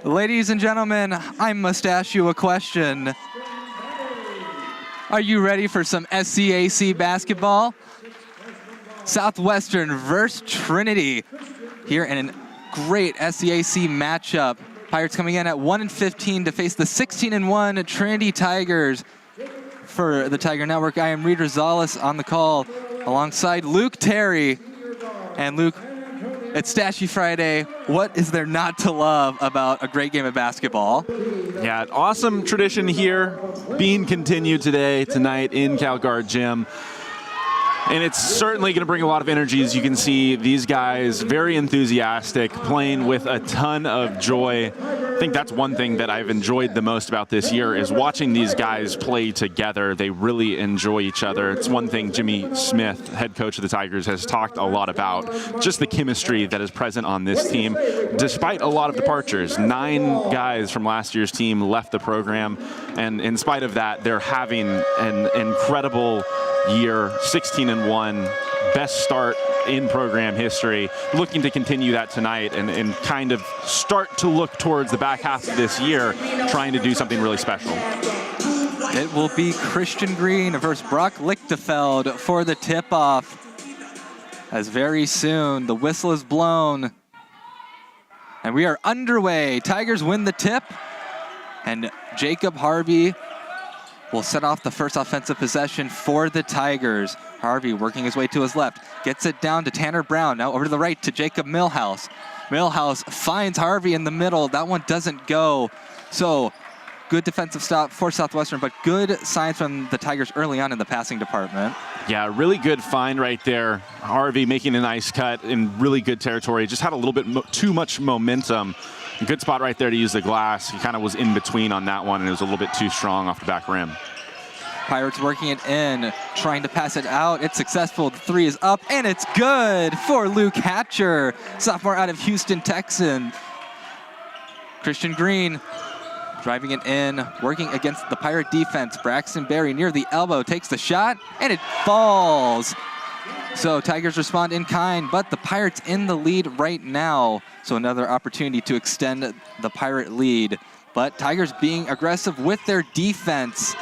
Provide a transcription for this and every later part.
Ladies and gentlemen, I must ask you a question. Are you ready for some SCAC basketball? Southwestern versus Trinity here in a great SCAC matchup. Pirates coming in at 1-15 to face the 16-1 Trinity Tigers. For the Tiger Network, I am Reed Rosales on the call alongside Luke Terry. And Luke, it's Stashy Friday. What is there not to love about a great game of basketball? Yeah, awesome tradition here being continued tonight in CalGuard Gym. And it's certainly going to bring a lot of energy. As you can see, these guys very enthusiastic, playing with a ton of joy. I think that's one thing that I've enjoyed the most about this year is watching these guys play together. They really enjoy each other. It's one thing Jimmy Smith, head coach of the Tigers, has talked a lot about, just the chemistry that is present on this team. Despite a lot of departures, 9 guys from last year's team left the program, and in spite of that, they're having an incredible year, 16-1, best start in program history. Looking to continue that tonight and kind of start to look towards the back half of this year, trying to do something really special. It will be Christian Green versus Brock Lichtefeld for the tip-off. As very soon, the whistle is blown. And we are underway. Tigers win the tip. And Jacob Harvey will set off the first offensive possession for the Tigers. Harvey working his way to his left, gets it down to Tanner Brown, now over to the right to Jacob Millhouse. Millhouse finds Harvey in the middle. That one doesn't go. So good defensive stop for Southwestern, but good signs from the Tigers early on in the passing department. Yeah, really good find right there. Harvey making a nice cut in really good territory. Just had a little bit too much momentum. A good spot right there to use the glass. He kind of was in between on that one, and it was a little bit too strong off the back rim. Pirates working it in, trying to pass it out. It's successful. The 3 is up, and it's good for Luke Hatcher, sophomore out of Houston, Texas. Christian Green driving it in, working against the Pirate defense. Braxton Berry near the elbow takes the shot, and it falls. So Tigers respond in kind, but the Pirates in the lead right now. So another opportunity to extend the Pirate lead. But Tigers being aggressive with their defense.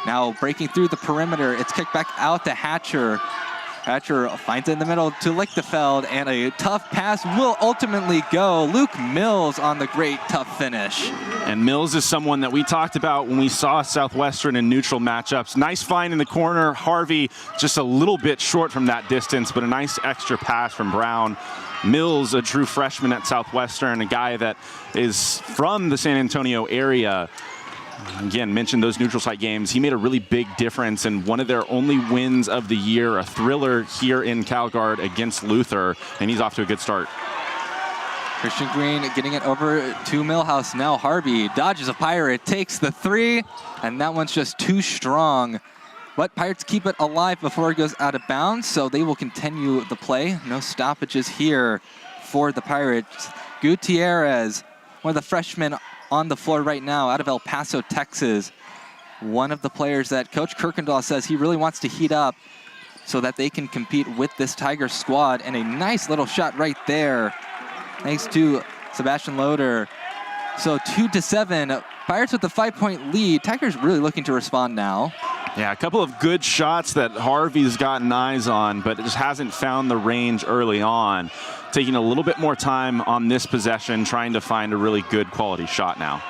Now breaking through the perimeter. It's kicked back out to Hatcher. Hatcher finds it in the middle to Lichtefeld, and a tough pass will ultimately go. Luke Mills on the great tough finish. And Mills is someone that we talked about when we saw Southwestern in neutral matchups. Nice find in the corner. Harvey just a little bit short from that distance, but a nice extra pass from Brown. Mills, a true freshman at Southwestern, a guy that is from the San Antonio area. Again, mentioned those neutral site games. He made a really big difference in one of their only wins of the year, a thriller here in CalGuard against Luther, and he's off to a good start. Christian Green getting it over to Millhouse. Now Harvey dodges a Pirate, takes the 3, and that one's just too strong. But Pirates keep it alive before it goes out of bounds, so they will continue the play. No stoppages here for the Pirates. Gutierrez, one of the freshmen on the floor right now out of El Paso, Texas. One of the players that Coach Kirkendall says he really wants to heat up so that they can compete with this Tiger squad. And a nice little shot right there, thanks to Sebastian Loader. So 2-7, Pirates with the 5-point lead. Tigers really looking to respond now. Yeah, a couple of good shots that Harvey's gotten eyes on, but it just hasn't found the range early on. Taking a little bit more time on this possession, trying to find a really good quality shot now.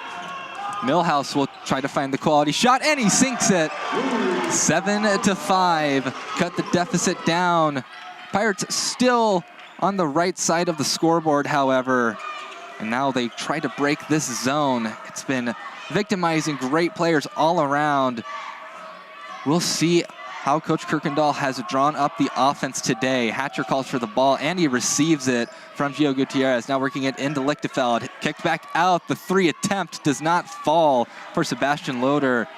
Millhouse will try to find the quality shot, and he sinks it. 7-5, cut the deficit down. Pirates still on the right side of the scoreboard, however, and now they try to break this zone. It's been victimizing great players all around. We'll see how Coach Kirkendall has drawn up the offense today. Hatcher calls for the ball, and he receives it from Gio Gutierrez. Now working it into Lichtefeld. Kicked back out. The 3 attempt does not fall for Sebastian Loader.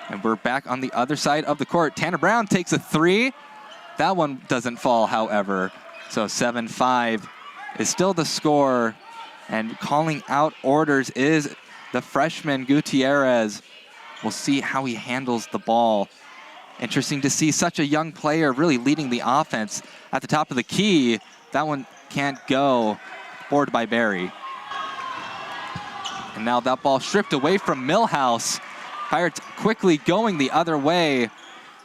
And we're back on the other side of the court. Tanner Brown takes a 3. That one doesn't fall, however. So 7-5 is still the score. And calling out orders is the freshman Gutierrez. We'll see how he handles the ball. Interesting to see such a young player really leading the offense at the top of the key. That one can't go. Board by Barry. And now that ball stripped away from Millhouse. Pirates quickly going the other way.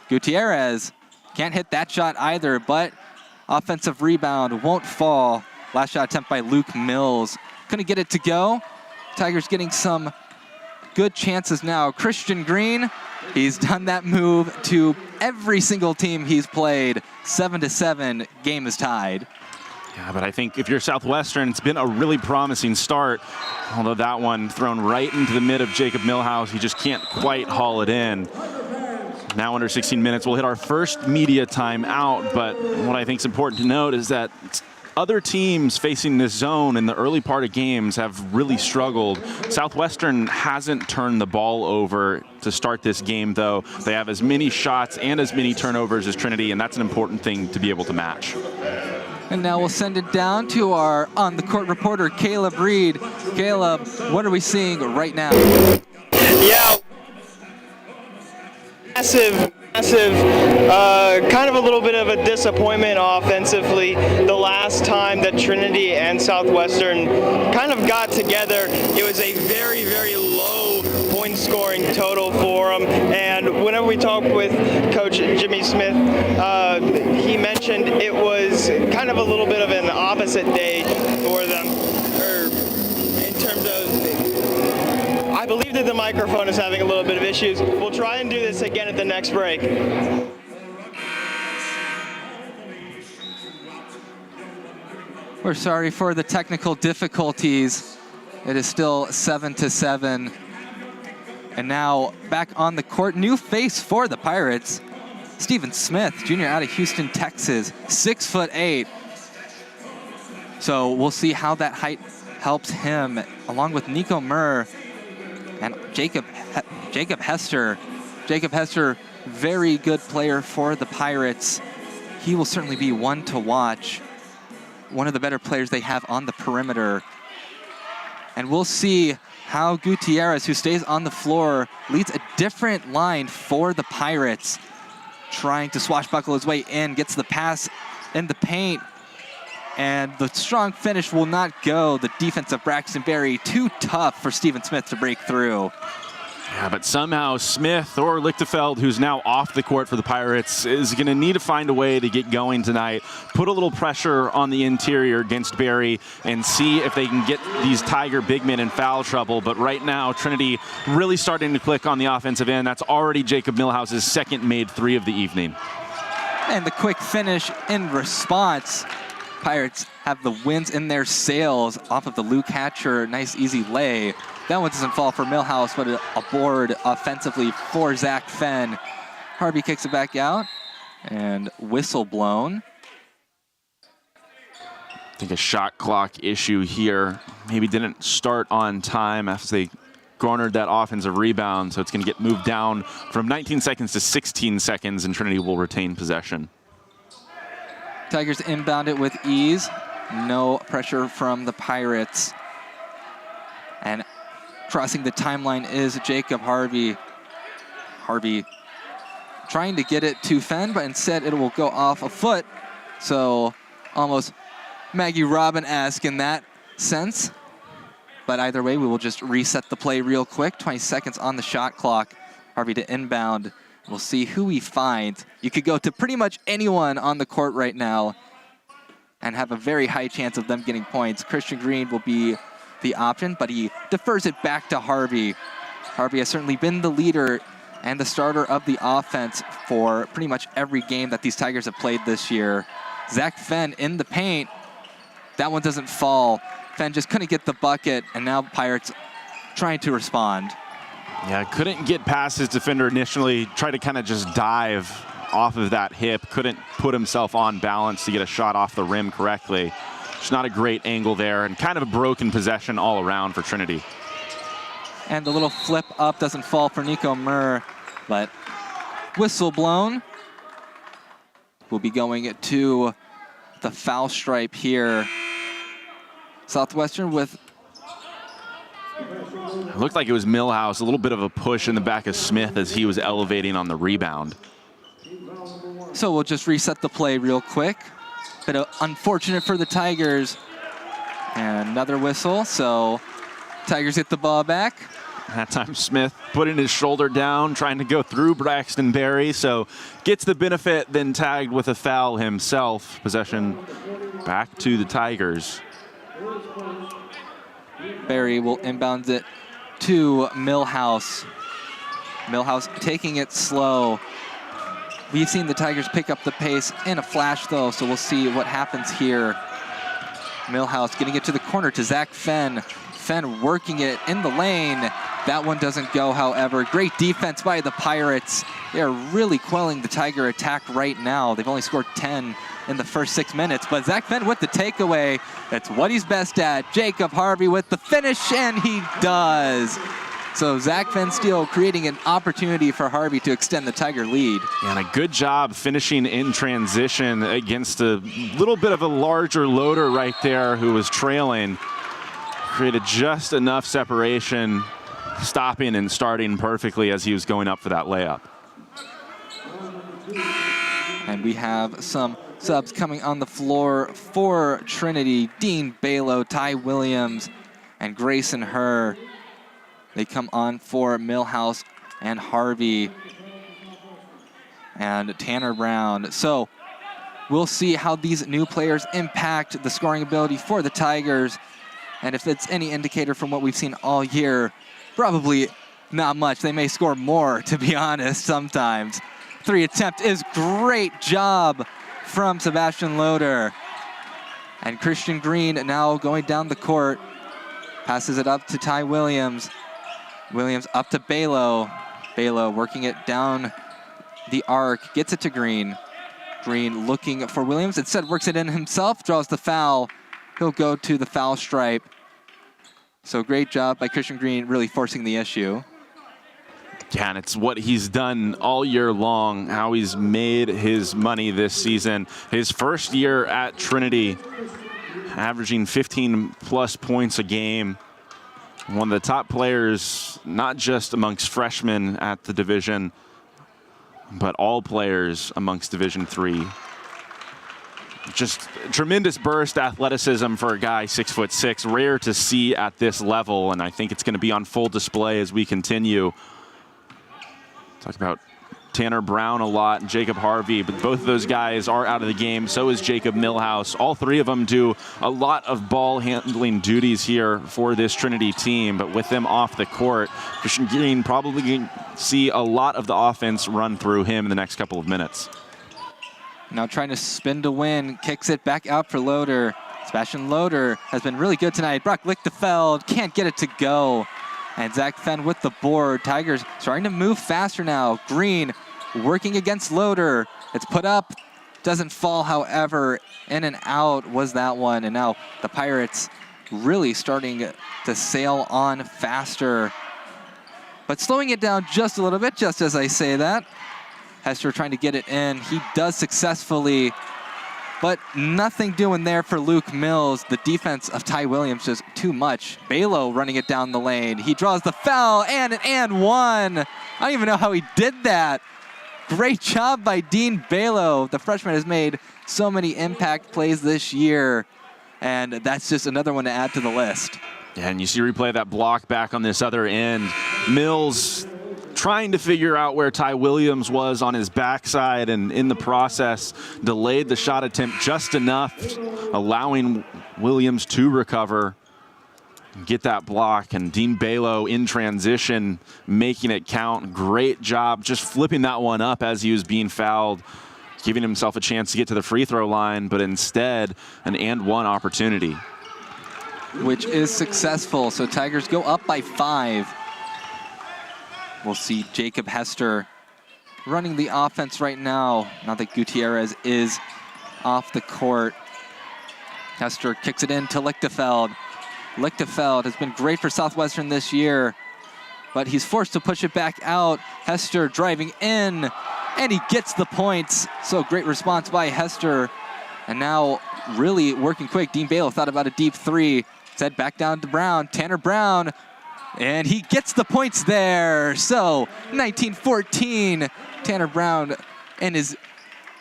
Gutierrez can't hit that shot either, but offensive rebound won't fall. Last shot attempt by Luke Mills. Couldn't get it to go. Tigers getting some good chances now. Christian Green, he's done that move to every single team he's played. 7-7, game is tied. Yeah, but I think if you're Southwestern, it's been a really promising start. Although that one thrown right into the mid of Jacob Millhouse, he just can't quite haul it in. Now under 16 minutes, we'll hit our first media time out, but what I think is important to note is that other teams facing this zone in the early part of games have really struggled. Southwestern hasn't turned the ball over to start this game, though. They have as many shots and as many turnovers as Trinity, and that's an important thing to be able to match. And now we'll send it down to our on-the-court reporter, Caleb Reed. Caleb, what are we seeing right now? Yeah. Massive, kind of a little bit of a disappointment offensively. The last time that Trinity and Southwestern kind of got together, it was a very, very low point scoring total for them. And whenever we talked with Coach Jimmy Smith, he mentioned it was kind of a little bit of an opposite day for them, or in terms of, I believe that the microphone is having a little bit of issues. We'll try and do this again at the next break. We're sorry for the technical difficulties. It is still 7-7. And now back on the court, new face for the Pirates. Stephen Smith, junior out of Houston, Texas, 6'8". So we'll see how that height helps him, along with Nico Murr and Jacob Hester. Jacob Hester, very good player for the Pirates. He will certainly be one to watch. One of the better players they have on the perimeter. And we'll see how Gutierrez, who stays on the floor, leads a different line for the Pirates. Trying to swashbuckle his way in, gets the pass in the paint. And the strong finish will not go. The defense of Braxton Berry, too tough for Stephen Smith to break through. Yeah, but somehow Smith or Lichtenfeld, who's now off the court for the Pirates, is going to need to find a way to get going tonight, put a little pressure on the interior against Berry, and see if they can get these Tiger big men in foul trouble. But right now, Trinity really starting to click on the offensive end. That's already Jacob Millhouse's second made three of the evening. And the quick finish in response. Pirates have the winds in their sails off of the Luke Hatcher. Nice, easy lay. That one doesn't fall for Millhouse, but a board offensively for Zach Fenn. Harvey kicks it back out, and whistle blown. I think a shot clock issue here. Maybe didn't start on time after they garnered that offensive rebound, so it's going to get moved down from 19 seconds to 16 seconds, and Trinity will retain possession. Tigers inbound it with ease. No pressure from the Pirates. And crossing the timeline is Jacob Harvey. Harvey trying to get it to Fenn, but instead it will go off a foot. So almost Maggie Robin-esque in that sense. But either way, we will just reset the play real quick. 20 seconds on the shot clock. Harvey to inbound. We'll see who we find. You could go to pretty much anyone on the court right now and have a very high chance of them getting points. Christian Green will be the option, but he defers it back to Harvey. Harvey has certainly been the leader and the starter of the offense for pretty much every game that these Tigers have played this year. Zach Fenn in the paint. That one doesn't fall. Fenn just couldn't get the bucket, and now Pirates trying to respond. Yeah, couldn't get past his defender initially, tried to kind of just dive off of that hip, couldn't put himself on balance to get a shot off the rim correctly. Just not a great angle there, and kind of a broken possession all around for Trinity. And the little flip up doesn't fall for Nico Murr, but whistle blown. We'll be going to the foul stripe here. Southwestern with... It looked like it was Millhouse, a little bit of a push in the back of Smith as he was elevating on the rebound. So we'll just reset the play real quick. Bit unfortunate for the Tigers. And another whistle, so Tigers get the ball back. That time Smith putting his shoulder down, trying to go through Braxton Berry, so gets the benefit, then tagged with a foul himself. Possession back to the Tigers. Berry will inbound it to Millhouse. Millhouse taking it slow. We've seen the Tigers pick up the pace in a flash, though, so we'll see what happens here. Millhouse getting it to the corner to Zach Fenn. Fenn working it in the lane. That one doesn't go, however. Great defense by the Pirates. They are really quelling the Tiger attack right now. They've only scored 10 in the first 6 minutes, but Zach Fenn with the takeaway. That's what he's best at. Jacob Harvey with the finish, and he does. So Zach Fenn Steele creating an opportunity for Harvey to extend the Tiger lead. And a good job finishing in transition against a little bit of a larger loader right there who was trailing. Created just enough separation, stopping and starting perfectly as he was going up for that layup. And we have some subs coming on the floor for Trinity. Dean Balo, Ty Williams, and Grayson Herr. They come on for Millhouse and Harvey and Tanner Brown. So we'll see how these new players impact the scoring ability for the Tigers. And if it's any indicator from what we've seen all year, probably not much. They may score more, to be honest, sometimes. 3 attempt is great job from Sebastian Loader. And Christian Green now going down the court. Passes it up to Ty Williams. Williams up to Balo. Balo working it down the arc. Gets it to Green. Green looking for Williams. Instead works it in himself. Draws the foul. He'll go to the foul stripe. So great job by Christian Green really forcing the issue. Yeah, and it's what he's done all year long, how he's made his money this season. His first year at Trinity, averaging 15+ points a game. One of the top players, not just amongst freshmen at the division, but all players amongst Division III. Just tremendous burst athleticism for a guy 6'6", rare to see at this level, and I think it's going to be on full display as we continue. Talk about Tanner Brown a lot and Jacob Harvey, but both of those guys are out of the game. So is Jacob Millhouse. All three of them do a lot of ball handling duties here for this Trinity team, but with them off the court, Christian Green probably going to see a lot of the offense run through him in the next couple of minutes. Now trying to spin to win, kicks it back out for Loader. Sebastian Loader has been really good tonight. Brock Lichtenfeld can't get it to go. And Zach Fenn with the board. Tigers starting to move faster now. Green working against Loader. It's put up, doesn't fall, however. In and out was that one. And now the Pirates really starting to sail on faster. But slowing it down just a little bit, just as I say that. Hester trying to get it in. He does successfully, but nothing doing there for Luke Mills. The defense of Ty Williams just too much. Balo running it down the lane. He draws the foul and one. I don't even know how he did that. Great job by Dean Balo. The freshman has made so many impact plays this year, and that's just another one to add to the list. Yeah, and you see replay of that block back on this other end. Mills trying to figure out where Ty Williams was on his backside, and in the process delayed the shot attempt just enough, allowing Williams to recover, get that block. And Dean Balo in transition, making it count. Great job just flipping that one up as he was being fouled, giving himself a chance to get to the free throw line, but instead an and-one opportunity. Which is successful, so Tigers go up by 5. We'll see Jacob Hester running the offense right now, now that Gutierrez is off the court. Hester kicks it in to Lichtenfeld. Lichtenfeld has been great for Southwestern this year, but he's forced to push it back out. Hester driving in, and he gets the points. So great response by Hester. And now really working quick. Dean Balo thought about a deep 3. Said back down to Brown. Tanner Brown. And he gets the points there. So 19-14. Tanner Brown in his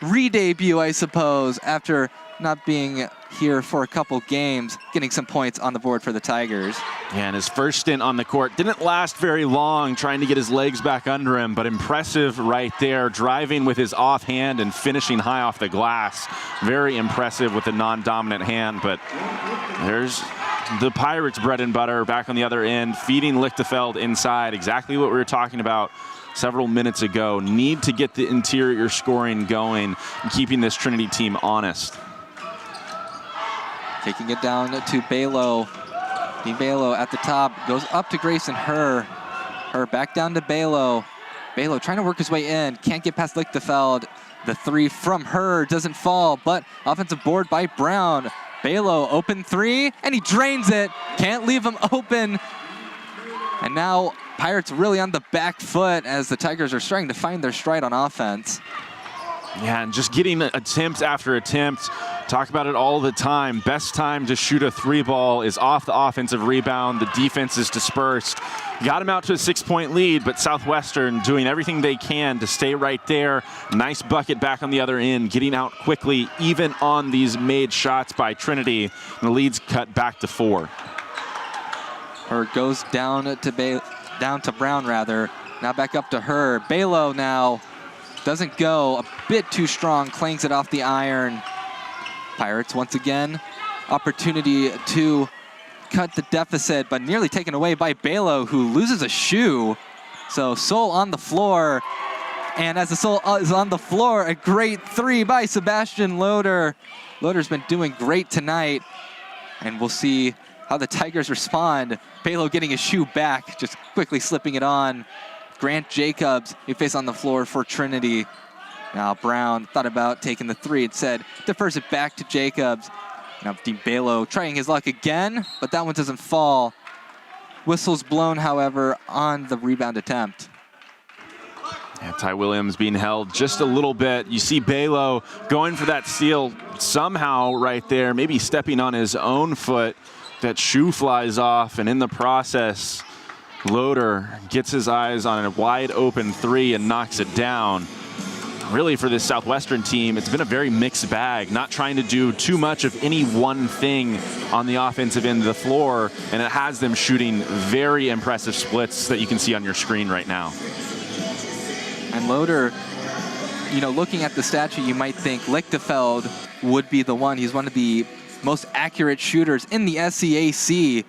re-debut, I suppose, after not being here for a couple games, getting some points on the board for the Tigers. Yeah, and his first stint on the court didn't last very long, trying to get his legs back under him, but impressive right there, driving with his offhand and finishing high off the glass. Very impressive with the non-dominant hand, but there's the Pirates' bread and butter back on the other end, feeding Lichtenfeld inside, exactly what we were talking about several minutes ago. Need to get the interior scoring going and keeping this Trinity team honest. Taking it down to Balo. Balo at the top, goes up to Grayson Herr. Herr back down to Balo. Balo trying to work his way in, can't get past Lichtenfeld. The three from Herr doesn't fall, but offensive board by Brown. Balo open three, and he drains it. Can't leave him open. And now Pirates really on the back foot as the Tigers are starting to find their stride on offense. Yeah, and just getting attempt after attempt. Talk about it all the time. Best time to shoot a three ball is off the offensive rebound. The defense is dispersed. Got him out to a 6-point lead, but Southwestern doing everything they can to stay right there. Nice bucket back on the other end, getting out quickly, even on these made shots by Trinity. The lead's cut back to 4. Herr goes down to Brown rather. Now back up to Herr. Balo now doesn't go, a bit too strong, clangs it off the iron. Pirates once again, opportunity to cut the deficit, but nearly taken away by Balo, who loses a shoe. So Soul on the floor, and as the Soul is on the floor, a great three by Sebastian Loader. Loader's been doing great tonight, and we'll see how the Tigers respond. Balo getting his shoe back, just quickly slipping it on. Grant Jacobs, he faced on the floor for Trinity. Now Brown thought about taking the three. Instead, defers it back to Jacobs. Now Balo trying his luck again, but that one doesn't fall. Whistle's blown, however, on the rebound attempt. Yeah, Ty Williams being held just a little bit. You see Balo going for that steal somehow right there, maybe stepping on his own foot. That shoe flies off, and in the process, Loader gets his eyes on a wide open three and knocks it down. Really, for this Southwestern team, it's been a very mixed bag, not trying to do too much of any one thing on the offensive end of the floor, and it has them shooting very impressive splits that you can see on your screen right now. And Loader, you know, looking at the stat sheet, you might think Lichtenfeld would be the one. He's one of the most accurate shooters in the SCAC.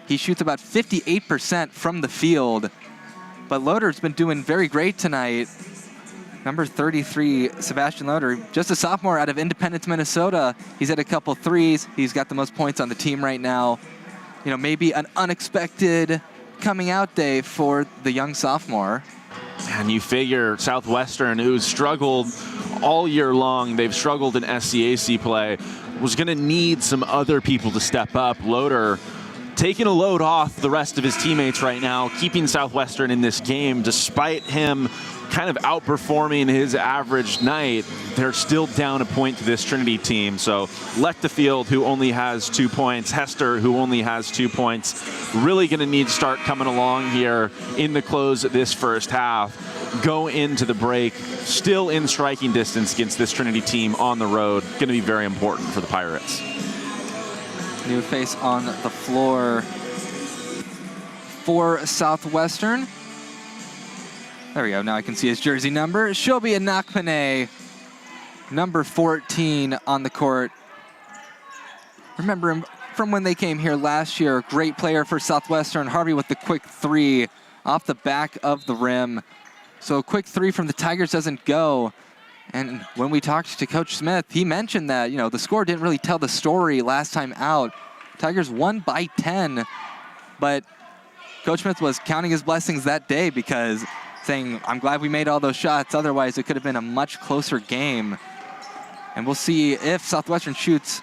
He shoots about 58% from the field, but Loader's been doing very great tonight. Number 33, Sebastian Loader, just a sophomore out of Independence, Minnesota. He's had a couple threes. He's got the most points on the team right now. You know, maybe an unexpected coming out day for the young sophomore. And you figure Southwestern, who's struggled all year long, they've struggled in SCAC play, was going to need some other people to step up. Loader taking a load off the rest of his teammates right now, keeping Southwestern in this game despite him kind of outperforming his average night. They're still down a point to this Trinity team. So Lichtenfeld, who only has 2 points, Hester, who only has 2 points, really going to need to start coming along here in the close of this first half. Go into the break, still in striking distance against this Trinity team on the road. Going to be very important for the Pirates. New face on the floor for Southwestern. There we go, now I can see his jersey number. Shobi Anakpane, number 14 on the court. Remember him from when they came here last year. Great player for Southwestern. Harvey with the quick three off the back of the rim. So a quick three from the Tigers doesn't go. And when we talked to Coach Smith, he mentioned that, you know, the score didn't really tell the story last time out. Tigers won by 10, but Coach Smith was counting his blessings that day because saying, I'm glad we made all those shots. Otherwise, it could have been a much closer game. And we'll see if Southwestern shoots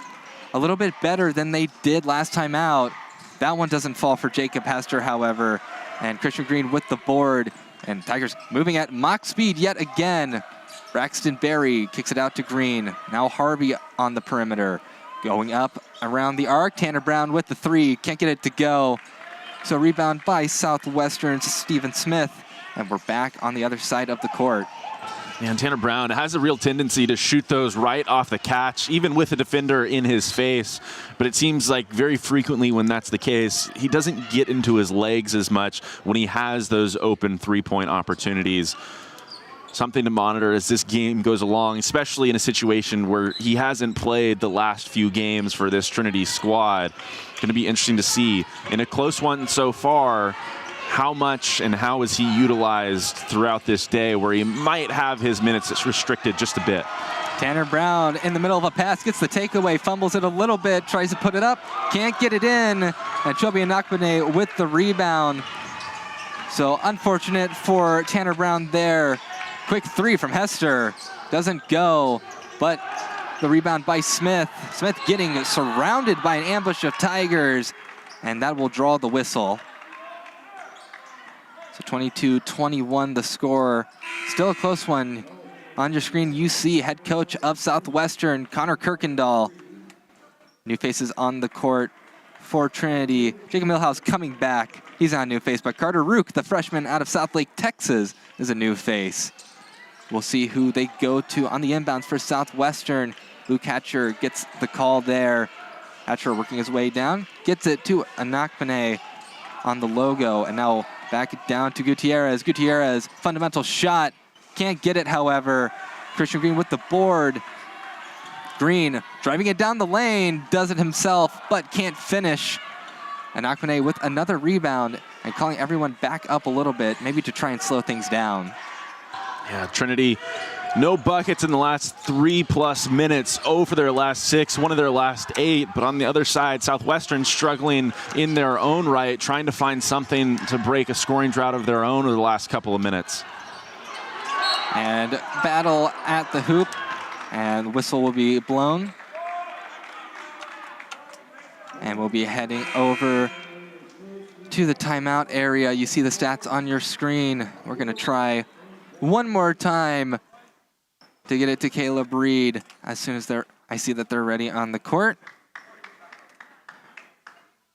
a little bit better than they did last time out. That one doesn't fall for Jacob Hester, however. And Christian Green with the board. And Tigers moving at mock speed yet again. Braxton Berry kicks it out to Green. Now Harvey on the perimeter. Going up around the arc. Tanner Brown with the three. Can't get it to go. So rebound by Southwestern's Stephen Smith. And we're back on the other side of the court. And Tanner Brown has a real tendency to shoot those right off the catch, even with a defender in his face. But it seems like very frequently when that's the case, he doesn't get into his legs as much when he has those open three-point opportunities. Something to monitor as this game goes along, especially in a situation where he hasn't played the last few games for this Trinity squad. Going to be interesting to see. In a close one so far, how much and how is he utilized throughout this day where he might have his minutes restricted just a bit. Tanner Brown in the middle of a pass, gets the takeaway, fumbles it a little bit, tries to put it up, can't get it in, and Chobi Anakbane with the rebound. So unfortunate for Tanner Brown there. Quick three from Hester, doesn't go, but the rebound by Smith. Smith getting surrounded by an ambush of Tigers, and that will draw the whistle. So 22-21 the score. Still a close one. On your screen, you see head coach of Southwestern, Connor Kirkendall. New faces on the court for Trinity. Jacob Milhouse coming back. He's not a new face, but Carter Rook, the freshman out of Southlake, Texas, is a new face. We'll see who they go to on the inbounds for Southwestern. Luke Hatcher gets the call there. Hatcher working his way down, gets it to Anakbane on the logo, and now back down to Gutierrez. Gutierrez, fundamental shot. Can't get it, however. Christian Green with the board. Green driving it down the lane, does it himself, but can't finish. Anakbane with another rebound and calling everyone back up a little bit, maybe to try and slow things down. Yeah, Trinity, no buckets in the last 3+ minutes. 0 for their last 6, 1 of their last 8. But on the other side, Southwestern struggling in their own right, trying to find something to break a scoring drought of their own over the last couple of minutes. And battle at the hoop, and whistle will be blown. And we'll be heading over to the timeout area. You see the stats on your screen. We're gonna try one more time to get it to Caleb Reed as soon as I see that they're ready on the court.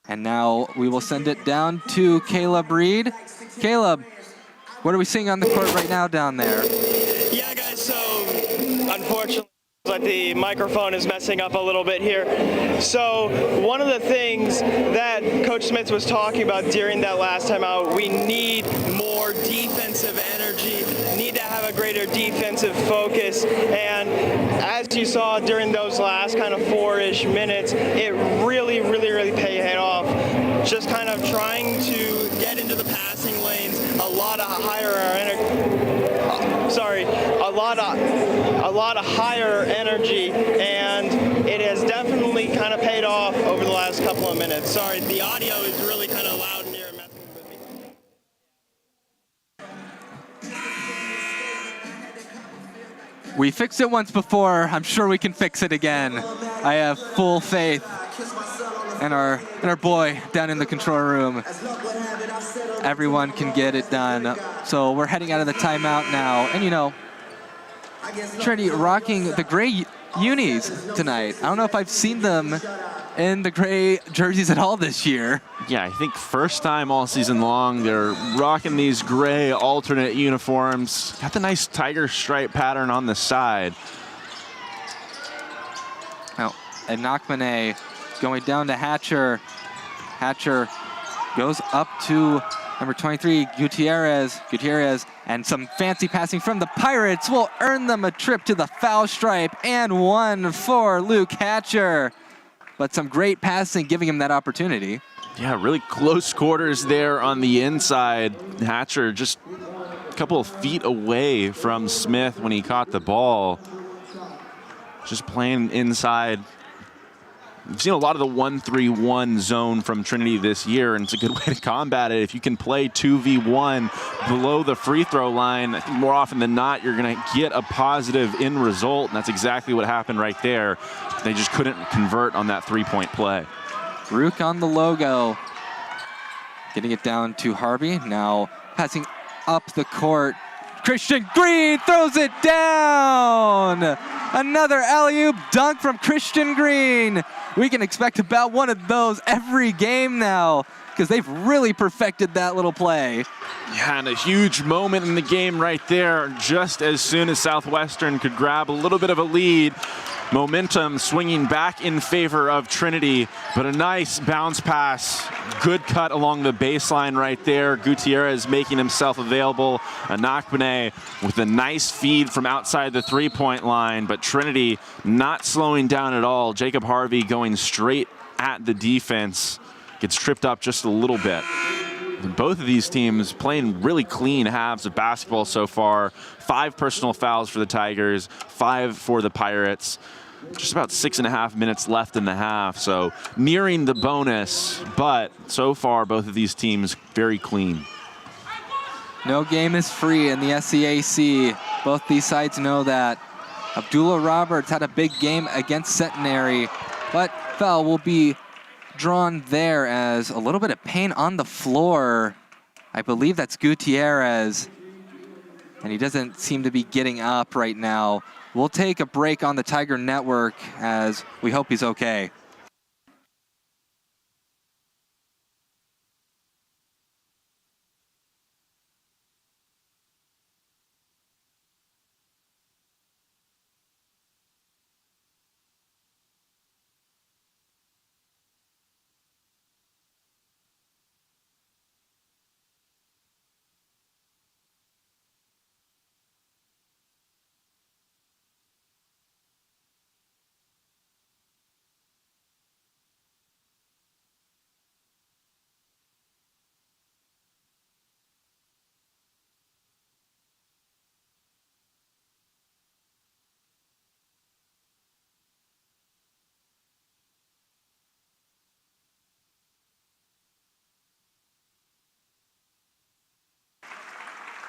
And now we will send it down to Caleb Reed. Caleb, what are we seeing on the court right now down there? Yeah, guys, so unfortunately, but the microphone is messing up a little bit here. So one of the things that Coach Smith was talking about during that last time out, we need more defensive energy, need to have a greater defensive focus. And as you saw during those last kind of 4-ish minutes, it really paid off. Just kind of trying to get into the passing lanes, a lot of higher energy, and it has definitely kind of paid off over the last couple of minutes. Sorry, the audio is really kind of loud in here and messing with me. We fixed it once before. I'm sure we can fix it again. I have full faith in our boy down in the control room. Everyone can get it done. So we're heading out of the timeout now. And you know, Trinity rocking the gray unis tonight. I don't know if I've seen them in the gray jerseys at all this year. Yeah, I think first time all season long, they're rocking these gray alternate uniforms. Got the nice tiger stripe pattern on the side. Now, Anakbane going down to Hatcher. Hatcher goes up to number 23, Gutierrez. Gutierrez, and some fancy passing from the Pirates will earn them a trip to the foul stripe, and one for Luke Hatcher. But some great passing giving him that opportunity. Yeah, really close quarters there on the inside. Hatcher just a couple of feet away from Smith when he caught the ball. Just playing inside. We've seen a lot of the 1-3-1 zone from Trinity this year, and it's a good way to combat it. If you can play 2v1 below the free throw line, I think more often than not, you're going to get a positive end result, and that's exactly what happened right there. They just couldn't convert on that three-point play. Rook on the logo. Getting it down to Harvey. Now passing up the court. Christian Green throws it down. Another alley-oop dunk from Christian Green. We can expect about one of those every game now. because they've really perfected that little play. Yeah, and a huge moment in the game right there. Just as soon as Southwestern could grab a little bit of a lead, momentum swinging back in favor of Trinity, but a nice bounce pass. Good cut along the baseline right there. Gutierrez making himself available. Anakbane with a nice feed from outside the three-point line, but Trinity not slowing down at all. Jacob Harvey going straight at the defense. Gets tripped up just a little bit. Both of these teams playing really clean halves of basketball so far. 5 personal fouls for the Tigers, 5 for the Pirates. Just about 6.5 minutes left in the half, so nearing the bonus, but so far both of these teams very clean. No game is free in the SCAC. Both these sides know that. Abdullah Roberts had a big game against Centenary, but foul will be drawn there as a little bit of pain on the floor. I believe that's Gutierrez, and he doesn't seem to be getting up right now. We'll take a break on the Tiger Network as we hope he's okay.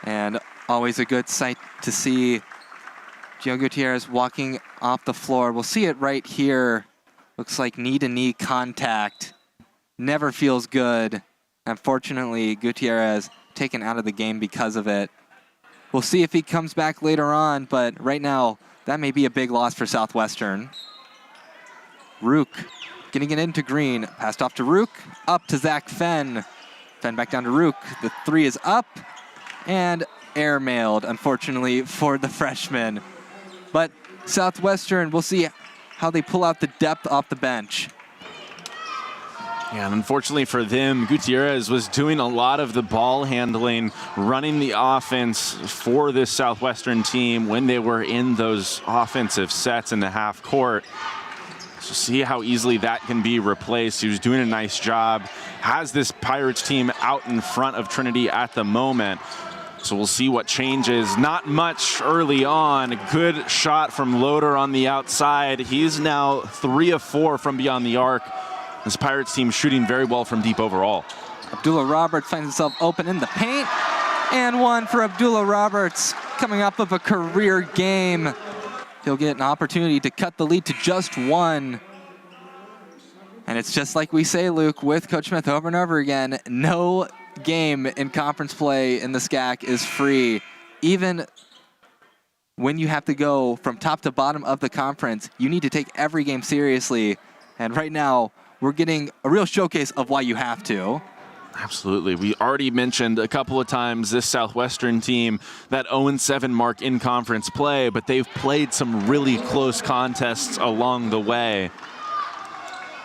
And always a good sight to see Gio Gutierrez walking off the floor. We'll see it right here. Looks like knee-to-knee contact. Never feels good. Unfortunately, Gutierrez taken out of the game because of it. We'll see if he comes back later on, but right now, that may be a big loss for Southwestern. Rook getting it into Green. Passed off to Rook. Up to Zach Fenn. Fenn back down to Rook. The 3 is up. And air-mailed, unfortunately, for the freshman. But Southwestern, we'll see how they pull out the depth off the bench. Yeah, and unfortunately for them, Gutierrez was doing a lot of the ball handling, running the offense for this Southwestern team when they were in those offensive sets in the half court. So see how easily that can be replaced. He was doing a nice job. Has this Pirates team out in front of Trinity at the moment. So we'll see what changes. Not much early on. A good shot from Loader on the outside. He's now 3 of 4 from beyond the arc. This Pirates team shooting very well from deep overall. Abdullah Roberts finds himself open in the paint. And one for Abdullah Roberts coming off of a career game. He'll get an opportunity to cut the lead to just 1. And it's just like we say, Luke, with Coach Smith over and over again, no game in conference play in the SCAC is free. Even when you have to go from top to bottom of the conference, you need to take every game seriously. And right now, we're getting a real showcase of why you have to. Absolutely. We already mentioned a couple of times this Southwestern team, that 0-7 mark in conference play, but they've played some really close contests along the way.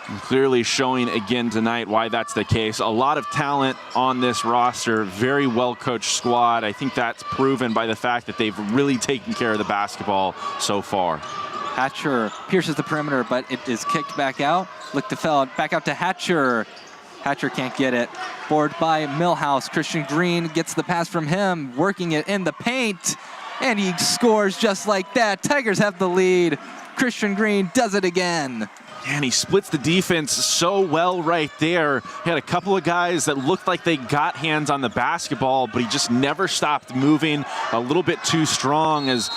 And clearly showing again tonight why that's the case. A lot of talent on this roster, very well-coached squad. I think that's proven by the fact that they've really taken care of the basketball so far. Hatcher pierces the perimeter, but it is kicked back out. Lichtenfeld back out to Hatcher. Hatcher can't get it. Board by Millhouse. Christian Green gets the pass from him, working it in the paint, and he scores just like that. Tigers have the lead. Christian Green does it again. And he splits the defense so well right there. He had a couple of guys that looked like they got hands on the basketball, but he just never stopped moving. A little bit too strong, as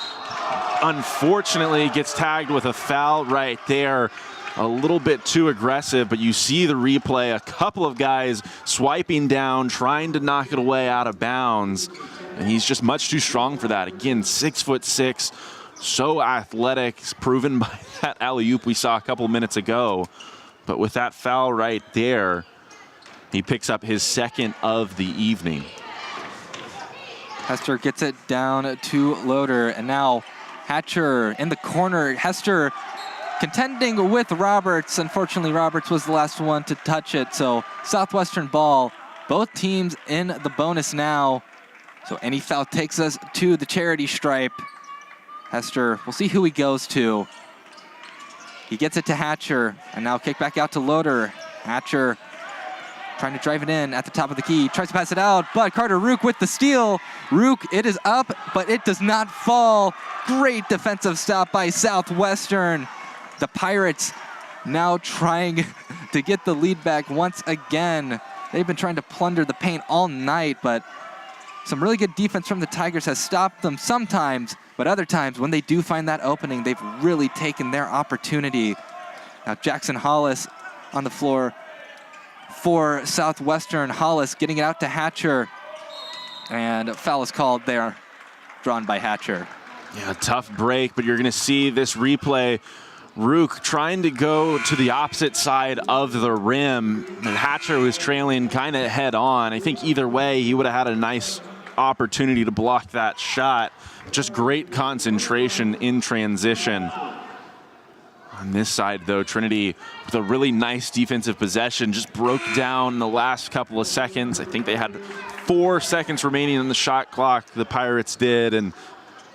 unfortunately gets tagged with a foul right there. A little bit too aggressive, but you see the replay. A couple of guys swiping down, trying to knock it away out of bounds. And he's just much too strong for that. Again, 6'6", so athletic, proven by that alley-oop we saw a couple minutes ago. But with that foul right there, He picks up his second of the evening. Hester gets it down to Loader, and now Hatcher in the corner. Hester contending with Roberts. Unfortunately, Roberts was the last one to touch it, so Southwestern ball. Both teams in the bonus now, so any foul takes us to the charity stripe. Hester, we'll see who he goes to. He gets it to Hatcher, and now kick back out to Loader. Hatcher trying to drive it in at the top of the key, tries to pass it out, but Carter Rook with the steal. Rook, it is up, but it does not fall. Great defensive stop by Southwestern. The Pirates now trying to get the lead back once again. They've been trying to plunder the paint all night, but some really good defense from the Tigers has stopped them sometimes, but other times when they do find that opening, they've really taken their opportunity. Now Jackson Hollis on the floor for Southwestern. Hollis getting it out to Hatcher, and a foul is called there, drawn by Hatcher. Yeah, tough break, but you're going to see this replay. Rook trying to go to the opposite side of the rim, and Hatcher was trailing kind of head on. I think either way, he would have had a nice opportunity to block that shot. Just great concentration in transition. On this side, though, Trinity with a really nice defensive possession just broke down in the last couple of seconds. I think they had 4 seconds remaining on the shot clock, the Pirates did, and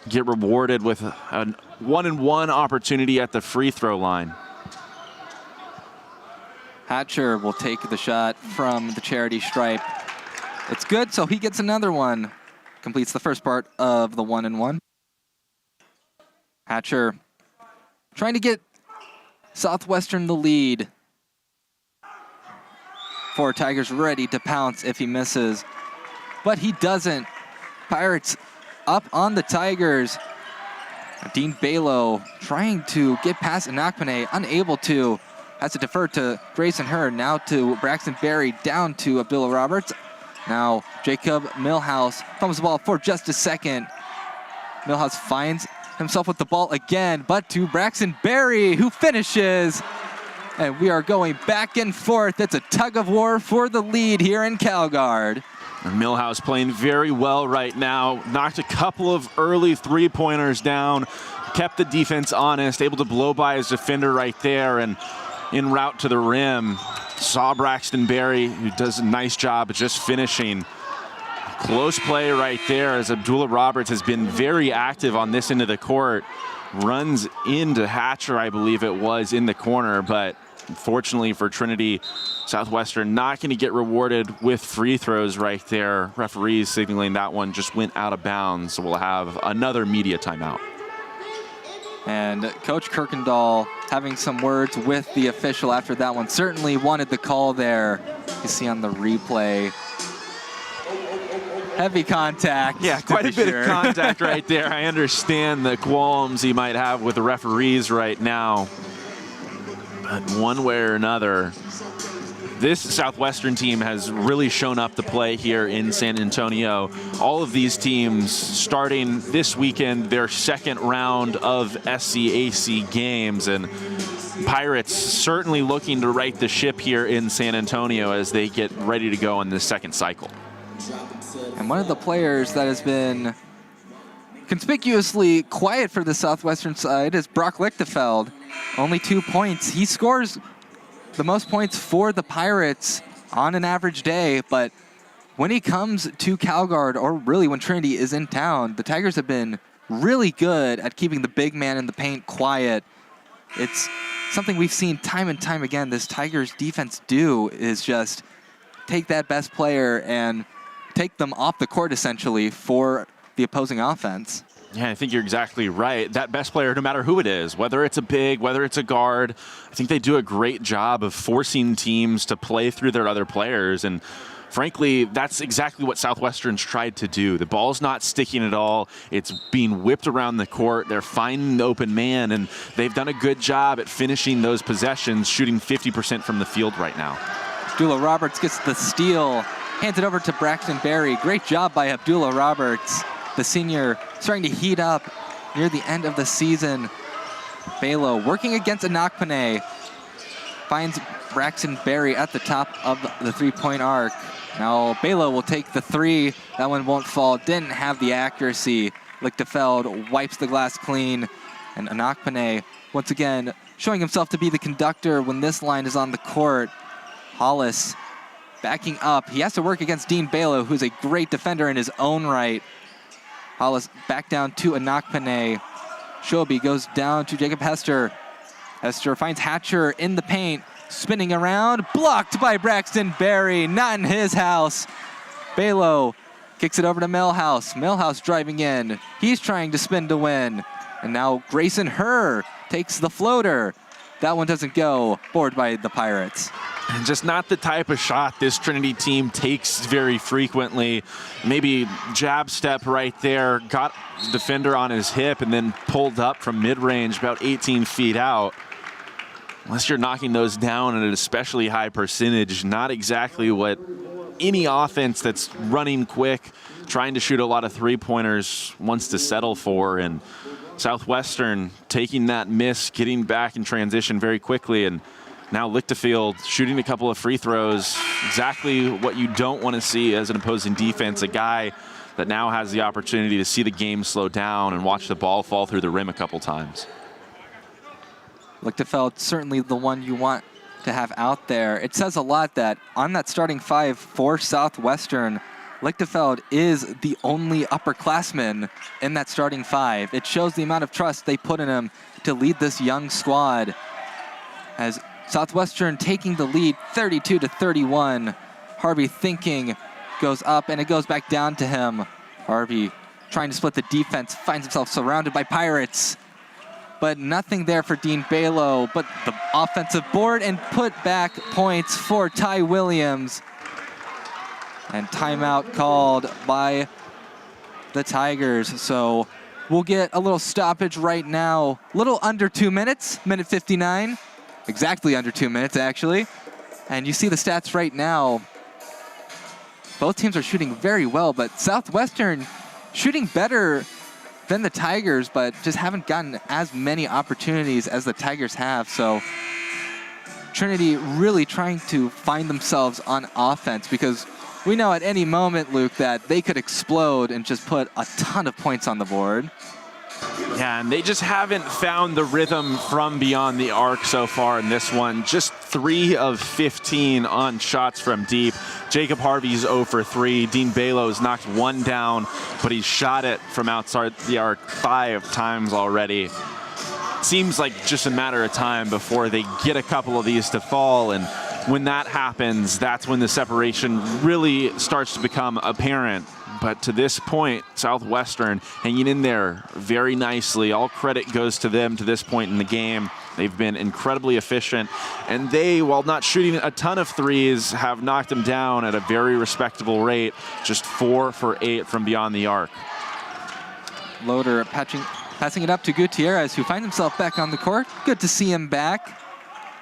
get rewarded with a 1-and-1 opportunity at the free throw line. Hatcher will take the shot from the charity stripe. It's good, so he gets another one. Completes the first part of the 1-and-1. Hatcher trying to get Southwestern the lead. 4 Tigers ready to pounce if he misses, but he doesn't. Pirates up on the Tigers. Dean Balo trying to get past Inakpene, unable to. Has to defer to Grayson Hurd, now to Braxton Berry, down to Abdullah Roberts. Now Jacob Millhouse fumbles the ball for just a second. Millhouse finds himself with the ball again, but to Braxton Berry, who finishes. And we are going back and forth. It's a tug of war for the lead here in Calgard. Millhouse playing very well right now. Knocked a couple of early three-pointers down. Kept the defense honest. Able to blow by his defender right there. And en route to the rim, saw Braxton Berry, who does a nice job of just finishing. Close play right there, as Abdullah Roberts has been very active on this end of the court. Runs into Hatcher, I believe it was, in the corner, but unfortunately for Trinity, Southwestern not going to get rewarded with free throws right there. Referees signaling that one just went out of bounds, so we'll have another media timeout. And Coach Kirkendall having some words with the official after that one. Certainly wanted the call there. You see on the replay. Heavy contact. Yeah, quite a bit of contact right there. I understand the qualms he might have with the referees right now. But one way or another, this Southwestern team has really shown up to play here in San Antonio. All of these teams starting this weekend their second round of SCAC games, and Pirates certainly looking to right the ship here in San Antonio as they get ready to go in this second cycle. And one of the players that has been conspicuously quiet for the Southwestern side is Brock Lichtefeld. Only 2 points. He scores the most points for the Pirates on an average day, but when he comes to Calgard, or really when Trinity is in town, the Tigers have been really good at keeping the big man in the paint quiet. It's something we've seen time and time again. This Tigers defense do is just take that best player and take them off the court essentially for the opposing offense. Yeah, I think you're exactly right. That best player, no matter who it is, whether it's a big, whether it's a guard, I think they do a great job of forcing teams to play through their other players. And frankly, that's exactly what Southwestern's tried to do. The ball's not sticking at all. It's being whipped around the court. They're finding the open man, and they've done a good job at finishing those possessions, shooting 50% from the field right now. Abdullah Roberts gets the steal, hands it over to Braxton Berry. Great job by Abdullah Roberts. The senior starting to heat up near the end of the season. Balo working against Inakpene. Finds Braxton Berry at the top of the three-point arc. Now Belo will take the three. That one won't fall. Didn't have the accuracy. Lichtenfeld wipes the glass clean. And Anakpane, once again, showing himself to be the conductor when this line is on the court. Hollis backing up. He has to work against Dean Belo, who's a great defender in his own right. Hollis back down to Anakpane. Shobi goes down to Jacob Hester. Hester finds Hatcher in the paint. Spinning around, blocked by Braxton Berry, not in his house. Belo kicks it over to Millhouse. Millhouse driving in. He's trying to spin to win. And now Grayson Herr takes the floater. That one doesn't go, boarded by the Pirates. And just not the type of shot this Trinity team takes very frequently. Maybe jab step right there, got the defender on his hip and then pulled up from mid-range about 18 feet out. Unless you're knocking those down at an especially high percentage, not exactly what any offense that's running quick, trying to shoot a lot of three-pointers wants to settle for. And Southwestern taking that miss, getting back in transition very quickly, and now Lichtenfeld shooting a couple of free throws. Exactly what you don't want to see as an opposing defense, a guy that now has the opportunity to see the game slow down and watch the ball fall through the rim a couple times. Lichtenfeld, certainly the one you want to have out there. It says a lot that on that starting five for Southwestern, Lichtenfeld is the only upperclassman in that starting five. It shows the amount of trust they put in him to lead this young squad. As Southwestern taking the lead 32-31. Harvey thinking goes up and it goes back down to him. Harvey trying to split the defense, finds himself surrounded by Pirates. But nothing there for Dean Belo, but the offensive board and put back points for Ty Williams. And timeout called by the Tigers. So we'll get a little stoppage right now. Little under 2 minutes, minute 59. Exactly under 2 minutes, actually. And you see the stats right now. Both teams are shooting very well, but Southwestern shooting better than the Tigers, but just haven't gotten as many opportunities as the Tigers have. So Trinity really trying to find themselves on offense, because we know at any moment, Luke, that they could explode and just put a ton of points on the board. Yeah, and they just haven't found the rhythm from beyond the arc so far in this one. Just 3 of 15 on shots from deep. Jacob Harvey's 0 for 3. Dean Belo's knocked 1 down, but he's shot it from outside the arc 5 times already. Seems like just a matter of time before they get a couple of these to fall, and when that happens, that's when the separation really starts to become apparent. But to this point, Southwestern hanging in there very nicely. All credit goes to them to this point in the game. They've been incredibly efficient, and they, while not shooting a ton of threes, have knocked them down at a very respectable rate, just 4 for 8 from beyond the arc. Loader passing it up to Gutierrez, who finds himself back on the court. Good to see him back.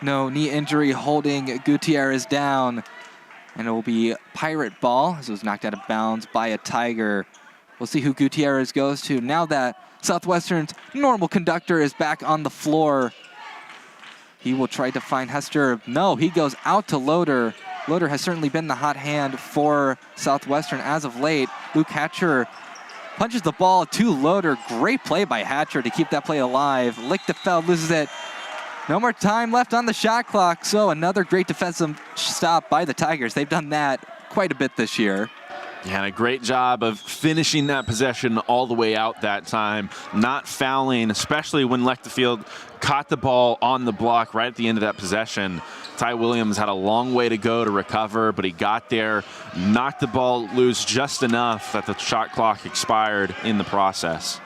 No knee injury holding Gutierrez down. And it will be Pirate ball, as it was knocked out of bounds by a Tiger. We'll see who Gutierrez goes to now that Southwestern's normal conductor is back on the floor. He will try to find Hester. No, he goes out to Loader. Loader has certainly been the hot hand for Southwestern as of late. Luke Hatcher punches the ball to Loader. Great play by Hatcher to keep that play alive. Lichtenfeld loses it. No more time left on the shot clock, so another great defensive stop by the Tigers. They've done that quite a bit this year. Yeah, and a great job of finishing that possession all the way out that time, not fouling, especially when Lichtenfeld caught the ball on the block right at the end of that possession. Ty Williams had a long way to go to recover, but he got there, knocked the ball loose just enough that the shot clock expired in the process.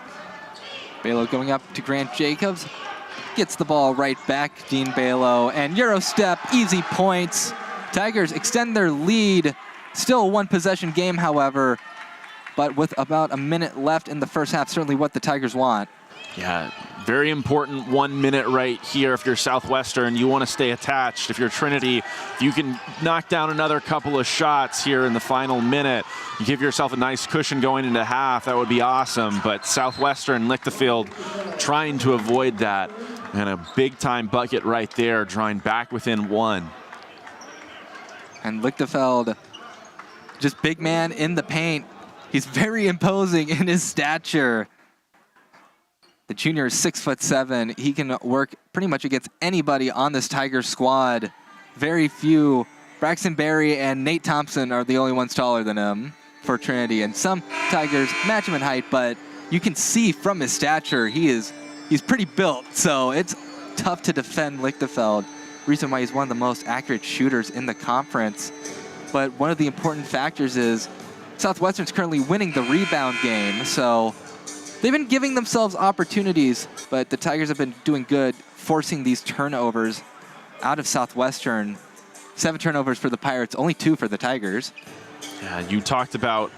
Belo going up to Grant Jacobs. Gets the ball right back, Dean Belo, and Euro step, easy points. Tigers extend their lead. Still a one-possession game, however, but with about a minute left in the first half, certainly what the Tigers want. Yeah, very important 1 minute right here. If you're Southwestern, you want to stay attached. If you're Trinity, if you can knock down another couple of shots here in the final minute, you give yourself a nice cushion going into half, that would be awesome. But Southwestern, Lichtenfeld trying to avoid that. And a big-time bucket right there, drawing back within 1. And Lichtenfeld, just big man in the paint. He's very imposing in his stature. The junior is 6'7". He can work pretty much against anybody on this Tigers squad. Very few. Braxton Berry and Nate Thompson are the only ones taller than him for Trinity. And some Tigers match him in height, but you can see from his stature, he's pretty built. So it's tough to defend Lichtenfeld. Reason why he's one of the most accurate shooters in the conference. But one of the important factors is Southwestern's currently winning the rebound game. So they've been giving themselves opportunities, but the Tigers have been doing good forcing these turnovers out of Southwestern. 7 turnovers for the Pirates, only 2 for the Tigers. Yeah, you talked about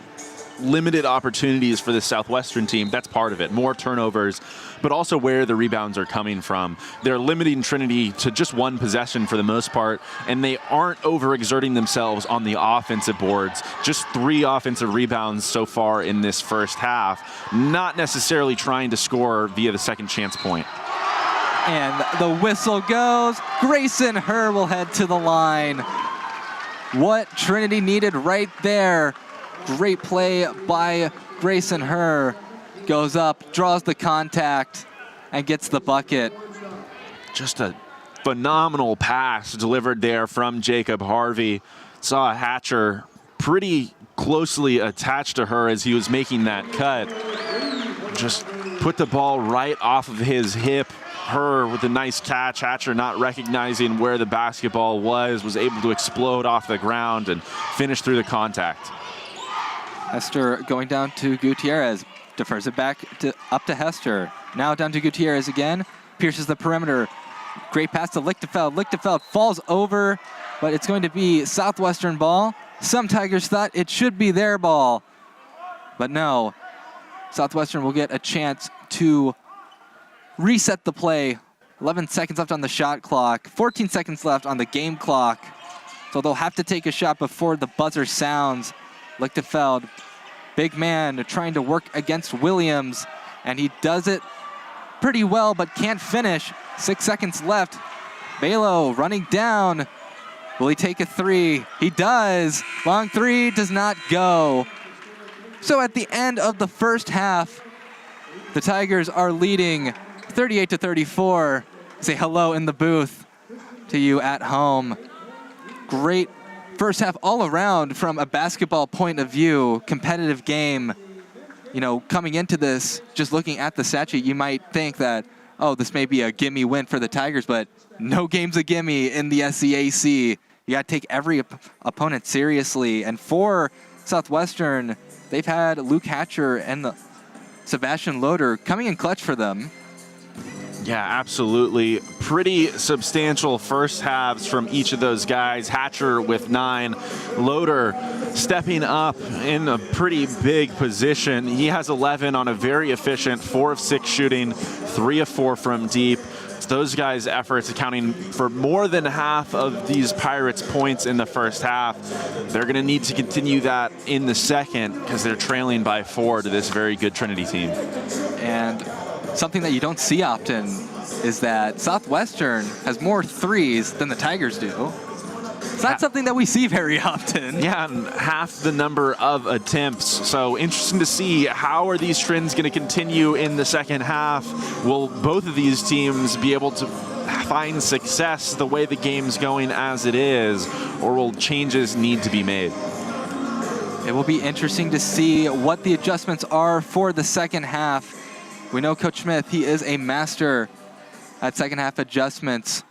limited opportunities for the Southwestern team. That's part of it. More turnovers, but also where the rebounds are coming from. They're limiting Trinity to just 1 possession for the most part, and they aren't overexerting themselves on the offensive boards. Just 3 offensive rebounds so far in this first half. Not necessarily trying to score via the second chance point. And the whistle goes. Grayson Herr will head to the line. What Trinity needed right there. Great play by Grayson Herr. Goes up, draws the contact, and gets the bucket. Just a phenomenal pass delivered there from Jacob Harvey. Saw Hatcher pretty closely attached to her as he was making that cut. Just put the ball right off of his hip. Her with a nice catch. Hatcher not recognizing where the basketball was able to explode off the ground and finish through the contact. Hester going down to Gutierrez. Defers it back up to Hester. Now down to Gutierrez again. Pierces the perimeter. Great pass to Lichtenfeld. Lichtenfeld falls over, but it's going to be Southwestern ball. Some Tigers thought it should be their ball, but no. Southwestern will get a chance to reset the play. 11 seconds left on the shot clock. 14 seconds left on the game clock. So they'll have to take a shot before the buzzer sounds. Lichtenfeld, big man, trying to work against Williams, and he does it pretty well, but can't finish. 6 seconds left. Balo running down. Will he take a 3? He does. Long 3 does not go. So at the end of the first half, the Tigers are leading 38-34. Say hello in the booth to you at home. Great first half all around from a basketball point of view. Competitive game. You know, coming into this, just looking at the stat sheet, you might think that, oh, this may be a gimme win for the Tigers, but no game's a gimme in the SCAC. You got to take every opponent seriously. And for Southwestern, they've had Luke Hatcher and Sebastian Loader coming in clutch for them. Yeah, absolutely. Pretty substantial first halves from each of those guys. Hatcher with 9. Loader stepping up in a pretty big position. He has 11 on a very efficient 4 of 6 shooting, 3 of 4 from deep. It's those guys' efforts accounting for more than half of these Pirates' points in the first half. They're going to need to continue that in the second because they're trailing by 4 to this very good Trinity team. And something that you don't see often is that Southwestern has more 3s than the Tigers do. It's not something that we see very often. Yeah, and half the number of attempts. So interesting to see, how are these trends going to continue in the second half? Will both of these teams be able to find success the way the game's going as it is, or will changes need to be made? It will be interesting to see what the adjustments are for the second half. We know Coach Smith, he is a master at second half adjustments.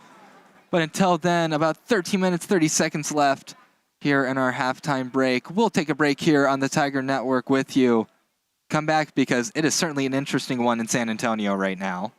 But until then, about 13 minutes, 30 seconds left here in our halftime break. We'll take a break here on the Tiger Network with you. Come back because it is certainly an interesting one in San Antonio right now.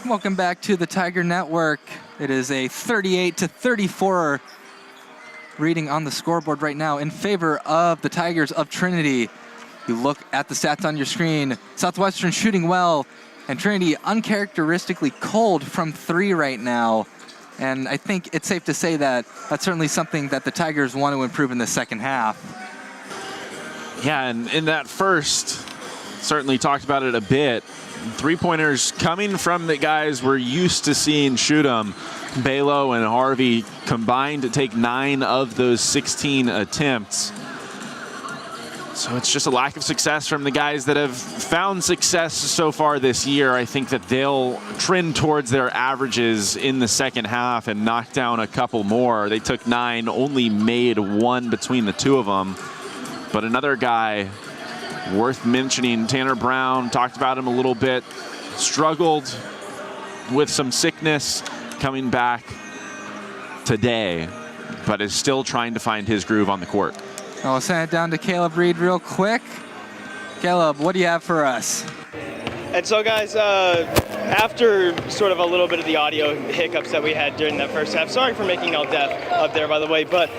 Welcome back to the Tiger Network. It is a 38-34 reading on the scoreboard right now in favor of the Tigers of Trinity. You look at the stats on your screen. Southwestern shooting well, and Trinity uncharacteristically cold from 3 right now. And I think it's safe to say that that's certainly something that the Tigers want to improve in the second half. Yeah, and in that first, certainly talked about it a bit. 3-pointers coming from the guys we're used to seeing shoot them. Balo and Harvey combined to take 9 of those 16 attempts. So it's just a lack of success from the guys that have found success so far this year. I think that they'll trend towards their averages in the second half and knock down a couple more. They took 9, only made 1 between the two of them. But another guy worth mentioning, Tanner Brown, talked about him a little bit, struggled with some sickness, coming back today, but is still trying to find his groove on the court. I'll send it down to Caleb Reed real quick. Caleb, what do you have for us? And so, guys, after sort of a little bit of the audio hiccups that we had during that first half, sorry for making all deaf up there, by the way, but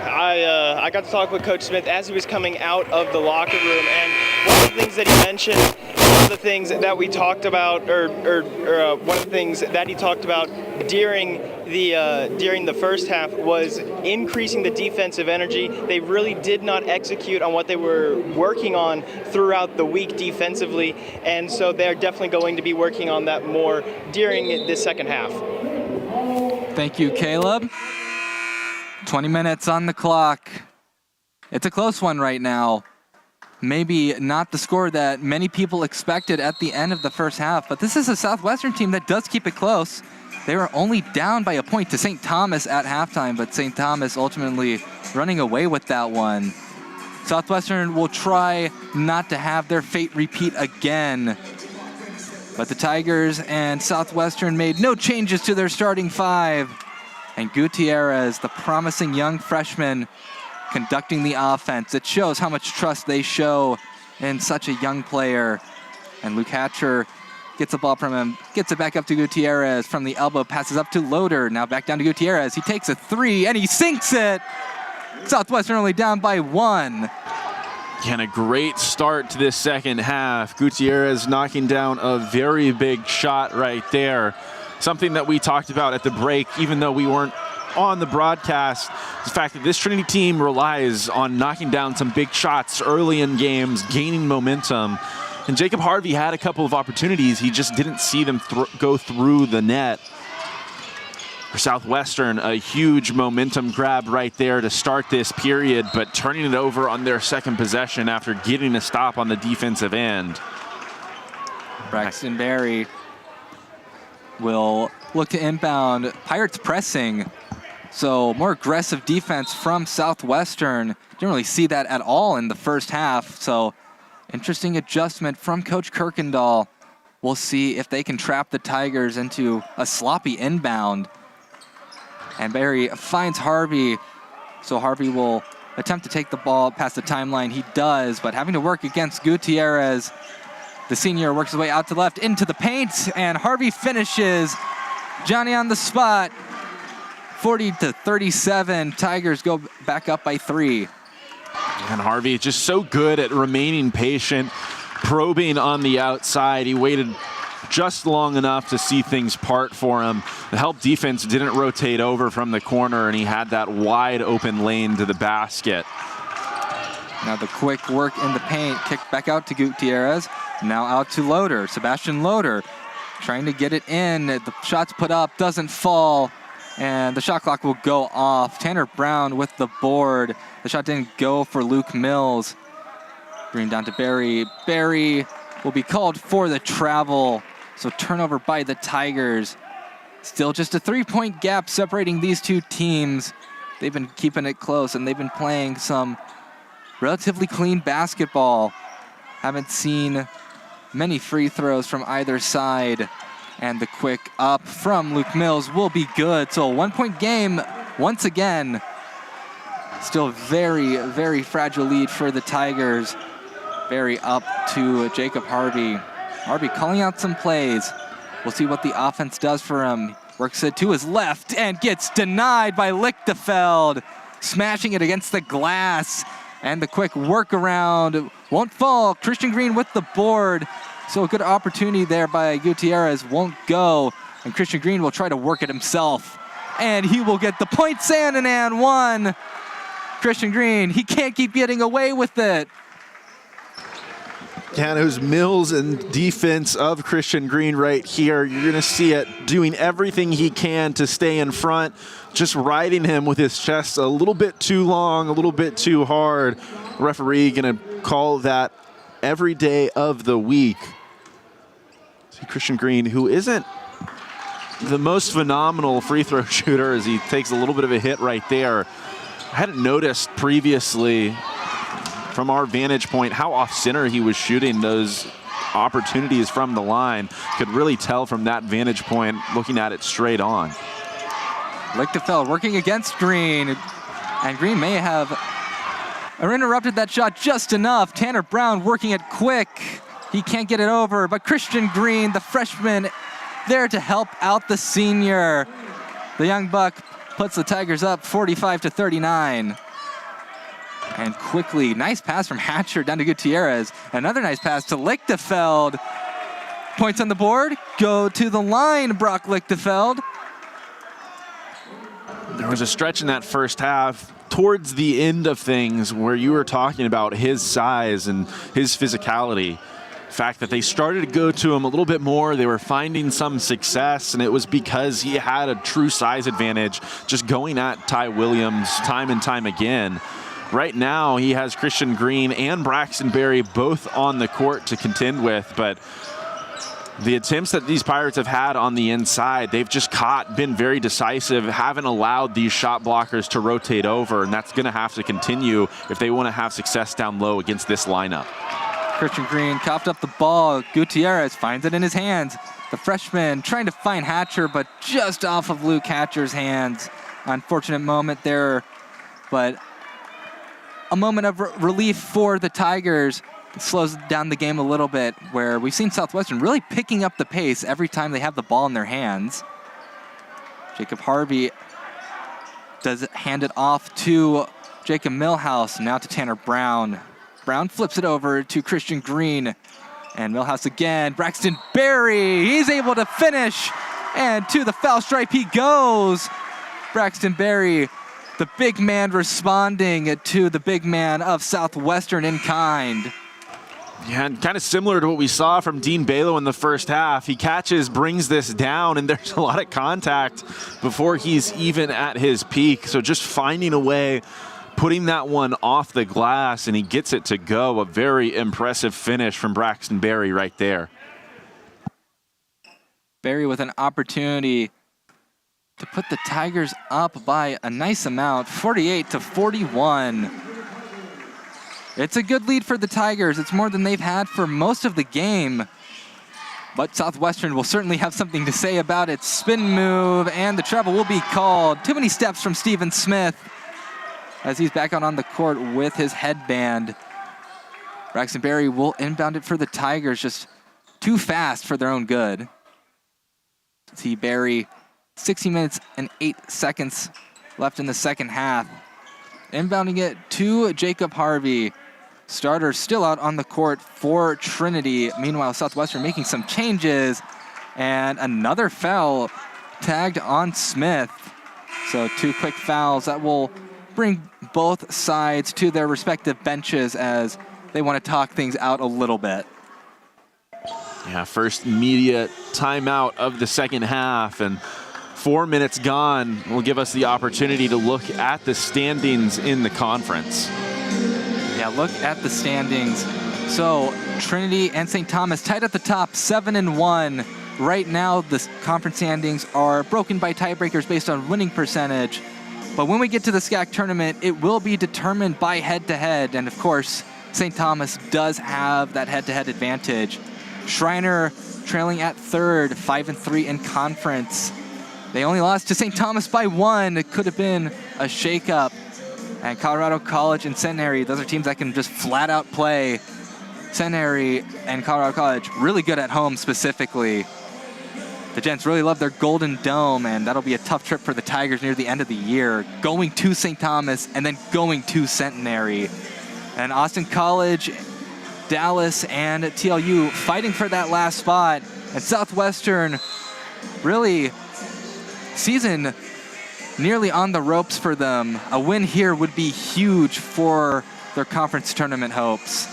I got to talk with Coach Smith as he was coming out of the locker room, and one of the things that he mentioned, one of the things that we talked about, one of the things that he talked about during the first half was increasing the defensive energy. They really did not execute on what they were working on throughout the week defensively, and so they're definitely going to be working on that more during the second half. Thank you, Caleb. 20 minutes on the clock. It's a close one right now. Maybe not the score that many people expected at the end of the first half, but this is a Southwestern team that does keep it close. They were only down by a point to St. Thomas at halftime, but St. Thomas ultimately running away with that one. Southwestern will try not to have their fate repeat again, but the Tigers and Southwestern made no changes to their starting 5. And Gutierrez, the promising young freshman, conducting the offense. It shows how much trust they show in such a young player. And Luke Hatcher gets the ball from him, gets it back up to Gutierrez from the elbow, passes up to Loader. Now back down to Gutierrez. He takes a 3 and he sinks it. Southwestern only down by 1. And a great start to this second half. Gutierrez knocking down a very big shot right there. Something that we talked about at the break, even though we weren't on the broadcast, the fact that this Trinity team relies on knocking down some big shots early in games, gaining momentum. And Jacob Harvey had a couple of opportunities. He just didn't see them go through the net. For Southwestern, a huge momentum grab right there to start this period, but turning it over on their second possession after getting a stop on the defensive end. Braxton Berry will look to inbound. Pirates pressing, so more aggressive defense from Southwestern. Didn't really see that at all in the first half, so interesting adjustment from Coach Kirkendall. We'll see if they can trap the Tigers into a sloppy inbound. And Berry finds Harvey, so Harvey will attempt to take the ball past the timeline. He does, but having to work against Gutierrez. The senior works his way out to left into the paint, and Harvey finishes. Johnny on the spot. 40-37. Tigers go back up by 3. And Harvey just so good at remaining patient, probing on the outside. He waited just long enough to see things part for him. The help defense didn't rotate over from the corner, and he had that wide open lane to the basket. Now the quick work in the paint, kicked back out to Gutierrez. Now out to Loader, Sebastian Loader, trying to get it in. The shot's put up, doesn't fall, and the shot clock will go off. Tanner Brown with the board. The shot didn't go for Luke Mills. Bring down to Berry. Berry will be called for the travel, so turnover by the Tigers. Still just a 3-point gap separating these two teams. They've been keeping it close, and they've been playing some relatively clean basketball. Haven't seen many free throws from either side. And the quick up from Luke Mills will be good. So a 1-point game once again. Still very, very fragile lead for the Tigers. Berry up to Jacob Harvey. Harvey calling out some plays. We'll see what the offense does for him. Works it to his left and gets denied by Lichtenfeld, smashing it against the glass. And the quick workaround won't fall. Christian Green with the board. So a good opportunity there by Gutierrez won't go. And Christian Green will try to work it himself. And he will get the point. San and Ann won. Christian Green, he can't keep getting away with it. Yeah, those Mills and defense of Christian Green right here. You're going to see it doing everything he can to stay in front, just riding him with his chest a little bit too long, a little bit too hard. Referee going to call that every day of the week. See Christian Green, who isn't the most phenomenal free throw shooter, as he takes a little bit of a hit right there. I hadn't noticed previously from our vantage point how off center he was shooting those opportunities from the line. Could really tell from that vantage point looking at it straight on. Lichtenfeld working against Green, and Green may have interrupted that shot just enough. Tanner Brown working it quick. He can't get it over, but Christian Green, the freshman, there to help out the senior. The young buck puts the Tigers up 45-39. And quickly, nice pass from Hatcher down to Gutierrez. Another nice pass to Lichtenfeld. Points on the board, go to the line, Brock Lichtenfeld. There was a stretch in that first half towards the end of things where you were talking about his size and his physicality. The fact that they started to go to him a little bit more, they were finding some success, and it was because he had a true size advantage just going at Ty Williams time and time again. Right now, he has Christian Green and Braxton Berry both on the court to contend with, but the attempts that these Pirates have had on the inside, they've just been very decisive, haven't allowed these shot blockers to rotate over, and that's going to have to continue if they want to have success down low against this lineup. Christian Green coughed up the ball. Gutierrez finds it in his hands. The freshman trying to find Hatcher, but just off of Luke Hatcher's hands. Unfortunate moment there, but a moment of relief for the Tigers. It slows down the game a little bit, where we've seen Southwestern really picking up the pace every time they have the ball in their hands. Jacob Harvey does hand it off to Jacob Millhouse, now to Tanner Brown. Brown flips it over to Christian Green, and Millhouse again. Braxton Berry, he's able to finish, and to the foul stripe he goes. Braxton Berry, the big man responding to the big man of Southwestern in kind. Yeah, and kind of similar to what we saw from Dean Balo in the first half. He catches, brings this down, and there's a lot of contact before he's even at his peak. So just finding a way, putting that one off the glass, and he gets it to go. A very impressive finish from Braxton Berry right there. Berry with an opportunity to put the Tigers up by a nice amount, 48-41. It's a good lead for the Tigers. It's more than they've had for most of the game. But Southwestern will certainly have something to say about it. Spin move, and the treble will be called. Too many steps from Steven Smith as he's back out on the court with his headband. Braxton Berry will inbound it for the Tigers, just too fast for their own good. See Berry, 60 minutes and 8 seconds left in the second half. Inbounding it to Jacob Harvey. Starter still out on the court for Trinity. Meanwhile, Southwestern making some changes, and another foul tagged on Smith. So 2 quick fouls that will bring both sides to their respective benches as they want to talk things out a little bit. Yeah, first immediate timeout of the second half, and 4 minutes gone will give us the opportunity to look at the standings in the conference. Yeah, look at the standings. So Trinity and St. Thomas tied at the top, 7-1. Right now, the conference standings are broken by tiebreakers based on winning percentage. But when we get to the SCAC tournament, it will be determined by head-to-head. And of course, St. Thomas does have that head-to-head advantage. Schreiner trailing at third, 5-3 in conference. They only lost to St. Thomas by 1. It could have been a shakeup. And Colorado College and Centenary, those are teams that can just flat out play. Centenary and Colorado College, really good at home specifically. The Gents really love their Golden Dome, and that'll be a tough trip for the Tigers near the end of the year, going to St. Thomas and then going to Centenary. And Austin College, Dallas, and TLU fighting for that last spot. And Southwestern, really, season nearly on the ropes for them. A win here would be huge for their conference tournament hopes.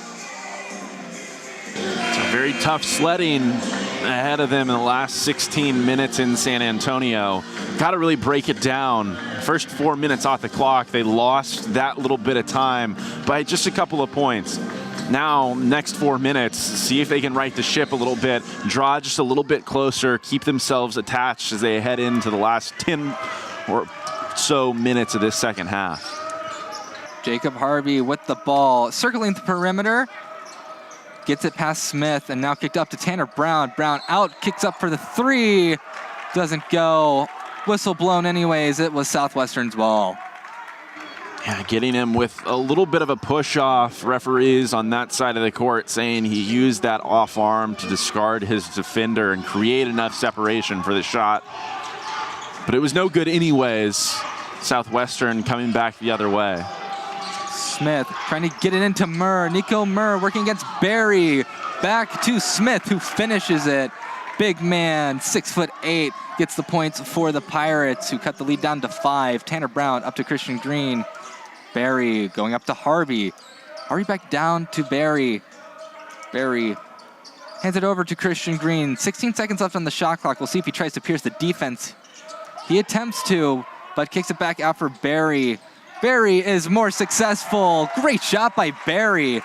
It's a very tough sledding ahead of them in the last 16 minutes in San Antonio. Got to really break it down. First 4 minutes off the clock, they lost that little bit of time by just a couple of points. Now, next 4 minutes, see if they can right the ship a little bit, draw just a little bit closer, keep themselves attached as they head into the last 10 or so minutes of this second half. Jacob Harvey with the ball, circling the perimeter. Gets it past Smith, and now kicked up to Tanner Brown. Brown out, kicks up for the three. Doesn't go. Whistle blown anyways. It was Southwestern's ball. Yeah, getting him with a little bit of a push off. Referees on that side of the court saying he used that off arm to discard his defender and create enough separation for the shot. But it was no good anyways. Southwestern coming back the other way. Smith trying to get it into Murr. Nico Murr working against Barry. Back to Smith, who finishes it. Big man, 6'8", gets the points for the Pirates, who cut the lead down to 5. Tanner Brown up to Christian Green. Barry going up to Harvey. Harvey back down to Barry. Barry hands it over to Christian Green. 16 seconds left on the shot clock. We'll see if he tries to pierce the defense. He attempts to, but kicks it back out for Barry. Barry is more successful. Great shot by Barry.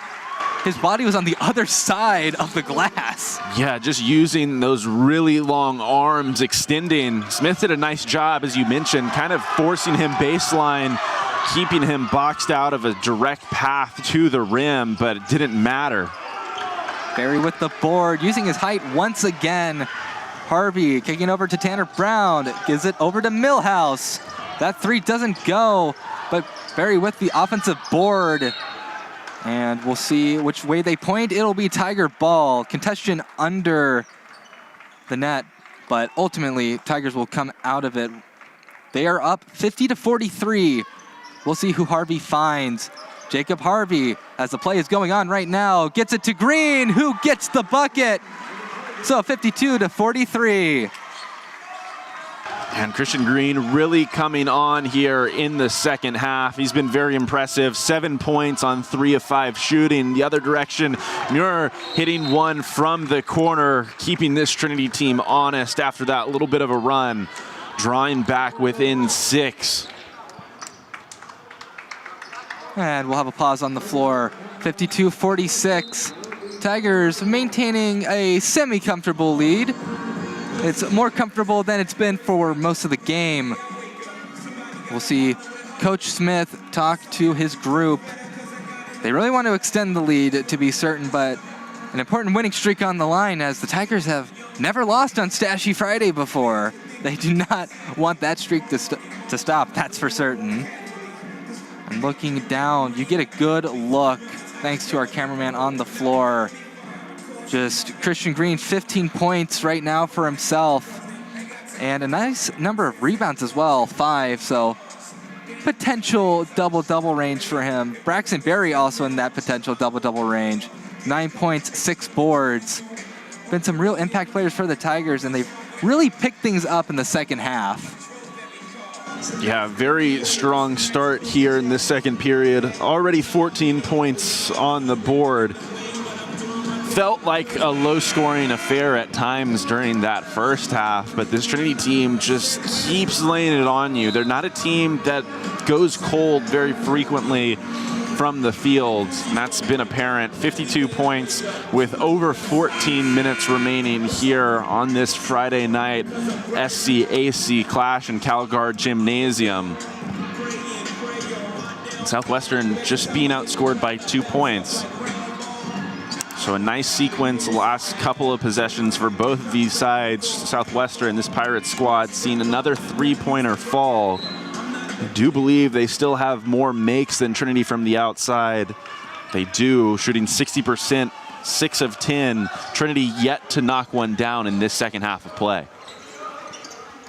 His body was on the other side of the glass. Yeah, just using those really long arms, extending. Smith did a nice job, as you mentioned, kind of forcing him baseline, keeping him boxed out of a direct path to the rim, but it didn't matter. Barry with the board, using his height once again. Harvey kicking over to Tanner Brown, gives it over to Millhouse. That three doesn't go. But Barry with the offensive board. And we'll see which way they point. It'll be Tiger ball. Contention under the net. But ultimately, Tigers will come out of it. They are up 50-43. We'll see who Harvey finds. Jacob Harvey, as the play is going on right now, gets it to Green, who gets the bucket. So 52-43. And Christian Green really coming on here in the second half. He's been very impressive. 7 points on 3 of 5 shooting. The other direction, Muir hitting one from the corner, keeping this Trinity team honest after that little bit of a run, drawing back within 6. And we'll have a pause on the floor. 52-46. Tigers maintaining a semi-comfortable lead. It's more comfortable than it's been for most of the game. We'll see Coach Smith talk to his group. They really want to extend the lead, to be certain, but an important winning streak on the line, as the Tigers have never lost on Stashy Friday before. They do not want that streak to stop, that's for certain. And looking down, you get a good look, thanks to our cameraman on the floor. Just Christian Green, 15 points right now for himself. And a nice number of rebounds as well, 5. So potential double-double range for him. Braxton Berry also in that potential double-double range. 9 points, 6 boards. Been some real impact players for the Tigers, and they've really picked things up in the second half. Yeah, very strong start here in this second period. Already 14 points on the board. Felt like a low-scoring affair at times during that first half, but this Trinity team just keeps laying it on you. They're not a team that goes cold very frequently from the field, and that's been apparent. 52 points with over 14 minutes remaining here on this Friday night SCAC clash in CalGuard Gymnasium. Southwestern just being outscored by 2 points. So a nice sequence, last couple of possessions for both of these sides. Southwestern, this Pirates squad, seeing another three-pointer fall. I do believe they still have more makes than Trinity from the outside. They do, shooting 60%, 6 of 10. Trinity yet to knock one down in this second half of play.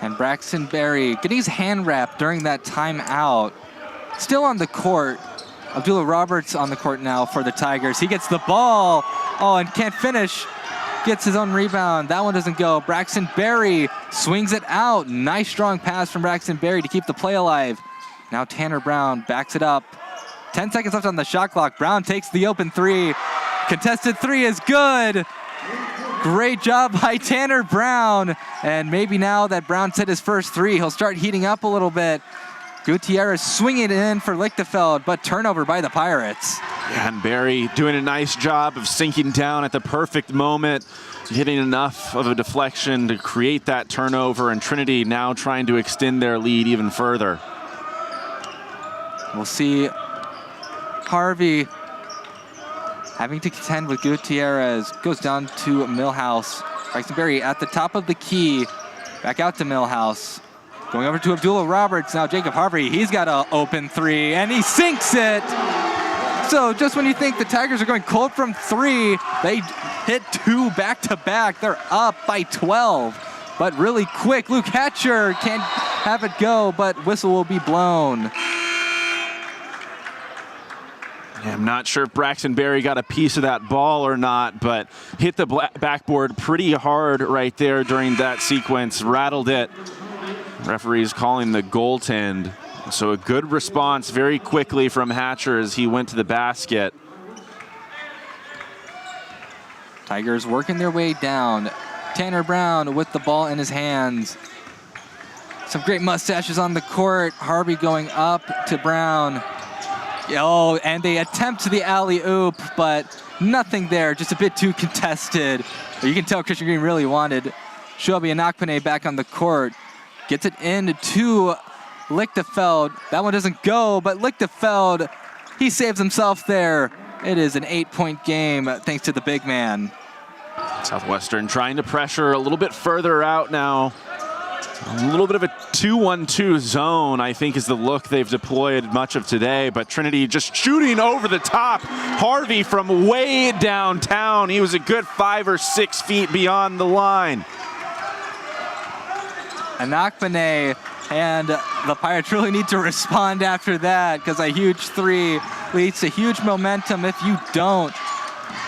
And Braxton Berry getting his hand wrapped during that timeout. Still on the court. Abdullah Roberts on the court now for the Tigers. He gets the ball. Oh, and can't finish. Gets his own rebound. That one doesn't go. Braxton Berry swings it out. Nice strong pass from Braxton Berry to keep the play alive. Now Tanner Brown backs it up. 10 seconds left on the shot clock. Brown takes the open three. Contested three is good. Great job by Tanner Brown. And maybe now that Brown's hit his first three, he'll start heating up a little bit. Gutierrez swinging it in for Lichtenfeld, but turnover by the Pirates. Yeah, and Berry doing a nice job of sinking down at the perfect moment, hitting enough of a deflection to create that turnover, and Trinity now trying to extend their lead even further. We'll see Harvey having to contend with Gutierrez. Goes down to Millhouse. Braxton Berry at the top of the key. Back out to Millhouse. Going over to Abdullah Roberts. Now Jacob Harvey, he's got an open three, and he sinks it. So just when you think the Tigers are going cold from three, they hit two back-to-back. They're up by 12. But really quick, Luke Hatcher can't have it go, but whistle will be blown. Yeah, I'm not sure if Braxton Berry got a piece of that ball or not, but hit the backboard pretty hard right there during that sequence, rattled it. Referees calling the goaltend. So a good response very quickly from Hatcher as he went to the basket. Tigers working their way down. Tanner Brown with the ball in his hands. Some great mustaches on the court. Harvey going up to Brown. Oh, and they attempt the alley-oop, but nothing there. Just a bit too contested. You can tell Christian Green really wanted Shobi Anakpane back on the court. Gets it in to Lichtenfeld. That one doesn't go, but Lichtenfeld, he saves himself there. It is an 8-point game thanks to the big man. Southwestern trying to pressure a little bit further out now. A little bit of a 2-1-2 zone, I think, is the look they've deployed much of today, but Trinity just shooting over the top. Harvey from way downtown. He was a good 5 or 6 feet beyond the line. Anakpane, and the Pirates really need to respond after that, because a huge three leads to huge momentum if you don't.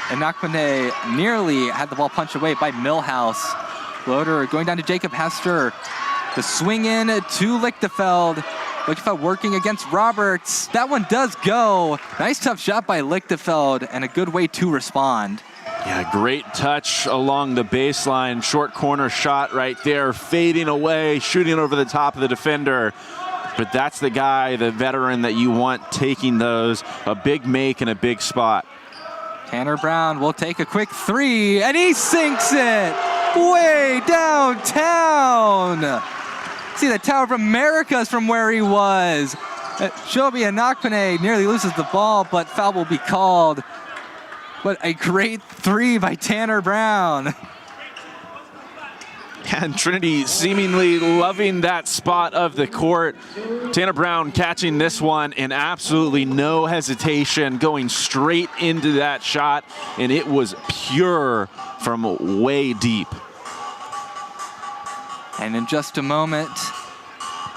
Anakpane nearly had the ball punched away by Millhouse. Floater going down to Jacob Hester. The swing in to Lichtenfeld. Lichtenfeld working against Roberts. That one does go. Nice tough shot by Lichtenfeld, and a good way to respond. Yeah, great touch along the baseline. Short corner shot right there, fading away, shooting over the top of the defender. But that's the guy, the veteran that you want taking those. A big make and a big spot. Tanner Brown will take a quick three, and he sinks it way downtown. See, the Tower of Americas from where he was. Shobi Anakpane nearly loses the ball, but foul will be called. But a great three by Tanner Brown. And Trinity seemingly loving that spot of the court. Tanner Brown catching this one in absolutely no hesitation, going straight into that shot, and it was pure from way deep. And in just a moment,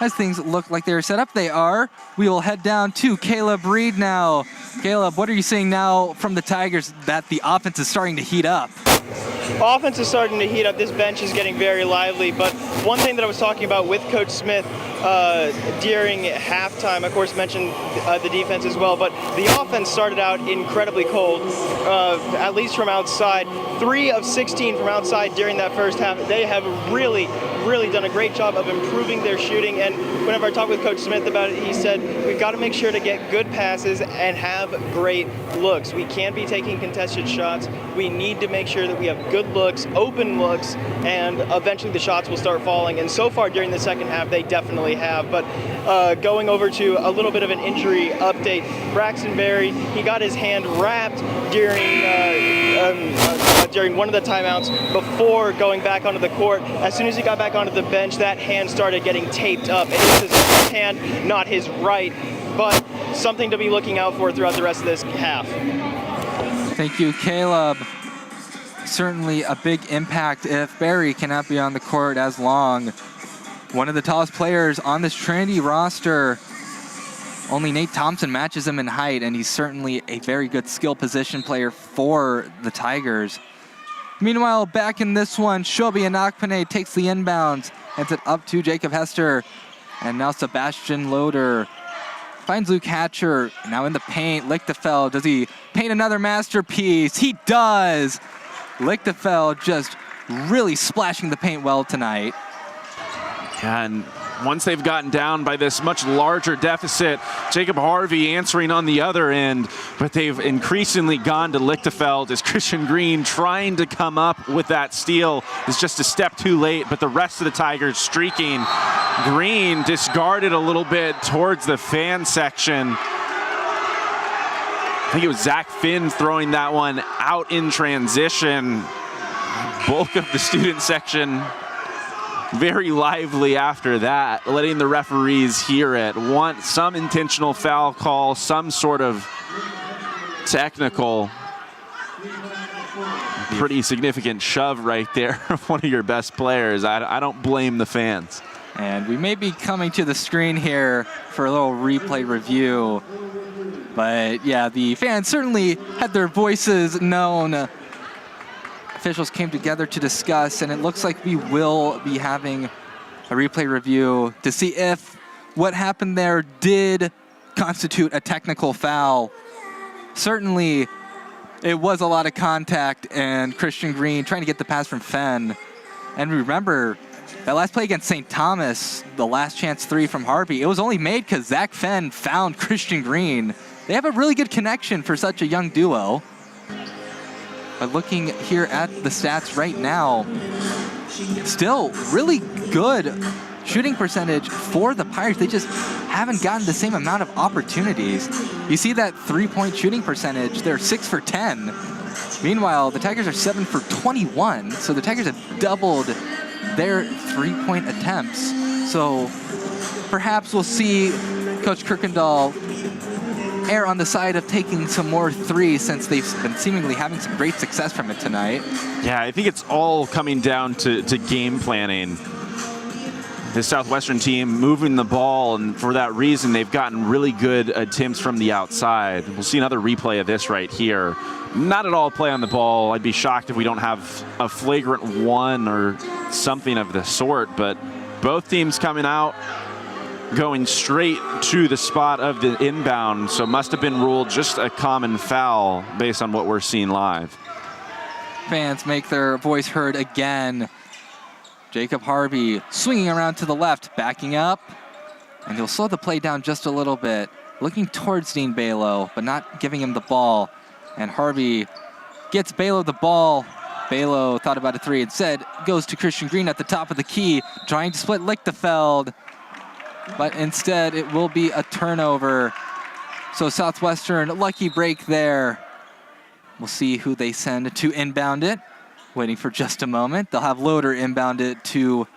as things look like they're set up, they are. We will head down to Caleb Reed now. Caleb, what are you seeing now from the Tigers that the offense is starting to heat up? Offense is starting to heat up. This bench is getting very lively. But one thing that I was talking about with Coach Smith during halftime, of course, mentioned the defense as well. But the offense started out incredibly cold, at least from outside. 3 of 16 from outside during that first half. They have really done a great job of improving their shooting. And whenever I talked with Coach Smith about it, he said, we've got to make sure to get good passes and have great looks. We can't be taking contested shots. We need to make sure that we have good looks, open looks, and eventually the shots will start falling. And so far during the second half, they definitely have. But going over to a little bit of an injury update, Braxton Berry, he got his hand wrapped during one of the timeouts before going back onto the court. As soon as he got back onto the bench, that hand started getting taped up. And it was his left hand, not his right, but something to be looking out for throughout the rest of this half. Thank you, Caleb. Certainly a big impact if Berry cannot be on the court as long. one of the tallest players on this Trinity roster. Only Nate Thompson matches him in height, and he's certainly a very good skill position player for the Tigers. Meanwhile, back in this one, Shobi Anakpane takes the inbounds, hands it up to Jacob Hester, and now Sebastian Loader finds Luke Hatcher, now in the paint. Lichtefeld, does he paint another masterpiece? He does! Lichtefeld just really splashing the paint well tonight. And once they've gotten down by this much larger deficit, Jacob Harvey answering on the other end, but they've increasingly gone to Lichtefeld as Christian Green trying to come up with that steal is just a step too late, but the rest of the Tigers streaking. Green discarded a little bit towards the fan section. I think it was Zach Finn throwing that one out in transition. Bulk of the student section very lively after that, letting the referees hear it. Want some intentional foul call, some sort of technical. Pretty significant shove right there of one of your best players. I don't blame the fans. And we may be coming to the screen here for a little replay review. But yeah, the fans certainly had their voices known. Officials came together to discuss, and it looks like we will be having a replay review to see if what happened there did constitute a technical foul. Certainly, it was a lot of contact, and Christian Green trying to get the pass from Fenn. And remember, that last play against St. Thomas, the last chance three from Harvey, it was only made because Zach Fenn found Christian Green. They have a really good connection for such a young duo. But looking here at the stats right now, still really good shooting percentage for the Pirates. They just haven't gotten the same amount of opportunities. You see that three-point shooting percentage, they're 6 for 10. Meanwhile, the Tigers are 7 for 21, so the Tigers have doubled their three-point attempts. So perhaps we'll see Coach Kirkendall err on the side of taking some more threes, since they've been seemingly having some great success from it tonight. Yeah, I think it's all coming down to game planning. The Southwestern team moving the ball, and for that reason, they've gotten really good attempts from the outside. We'll see another replay of this right here. Not at all play on the ball. I'd be shocked if we don't have a flagrant one or something of the sort, but both teams coming out, going straight to the spot of the inbound, so must have been ruled just a common foul based on what we're seeing live. Fans make their voice heard again. Jacob Harvey swinging around to the left, backing up, and he'll slow the play down just a little bit, looking towards Dean Balo, but not giving him the ball. And Harvey gets Balo the ball. Balo thought about a three, instead goes to Christian Green at the top of the key, trying to split Lichtefeld. But instead, it will be a turnover. So Southwestern, lucky break there. We'll see who they send to inbound it. Waiting for just a moment. They'll have Loader inbound it to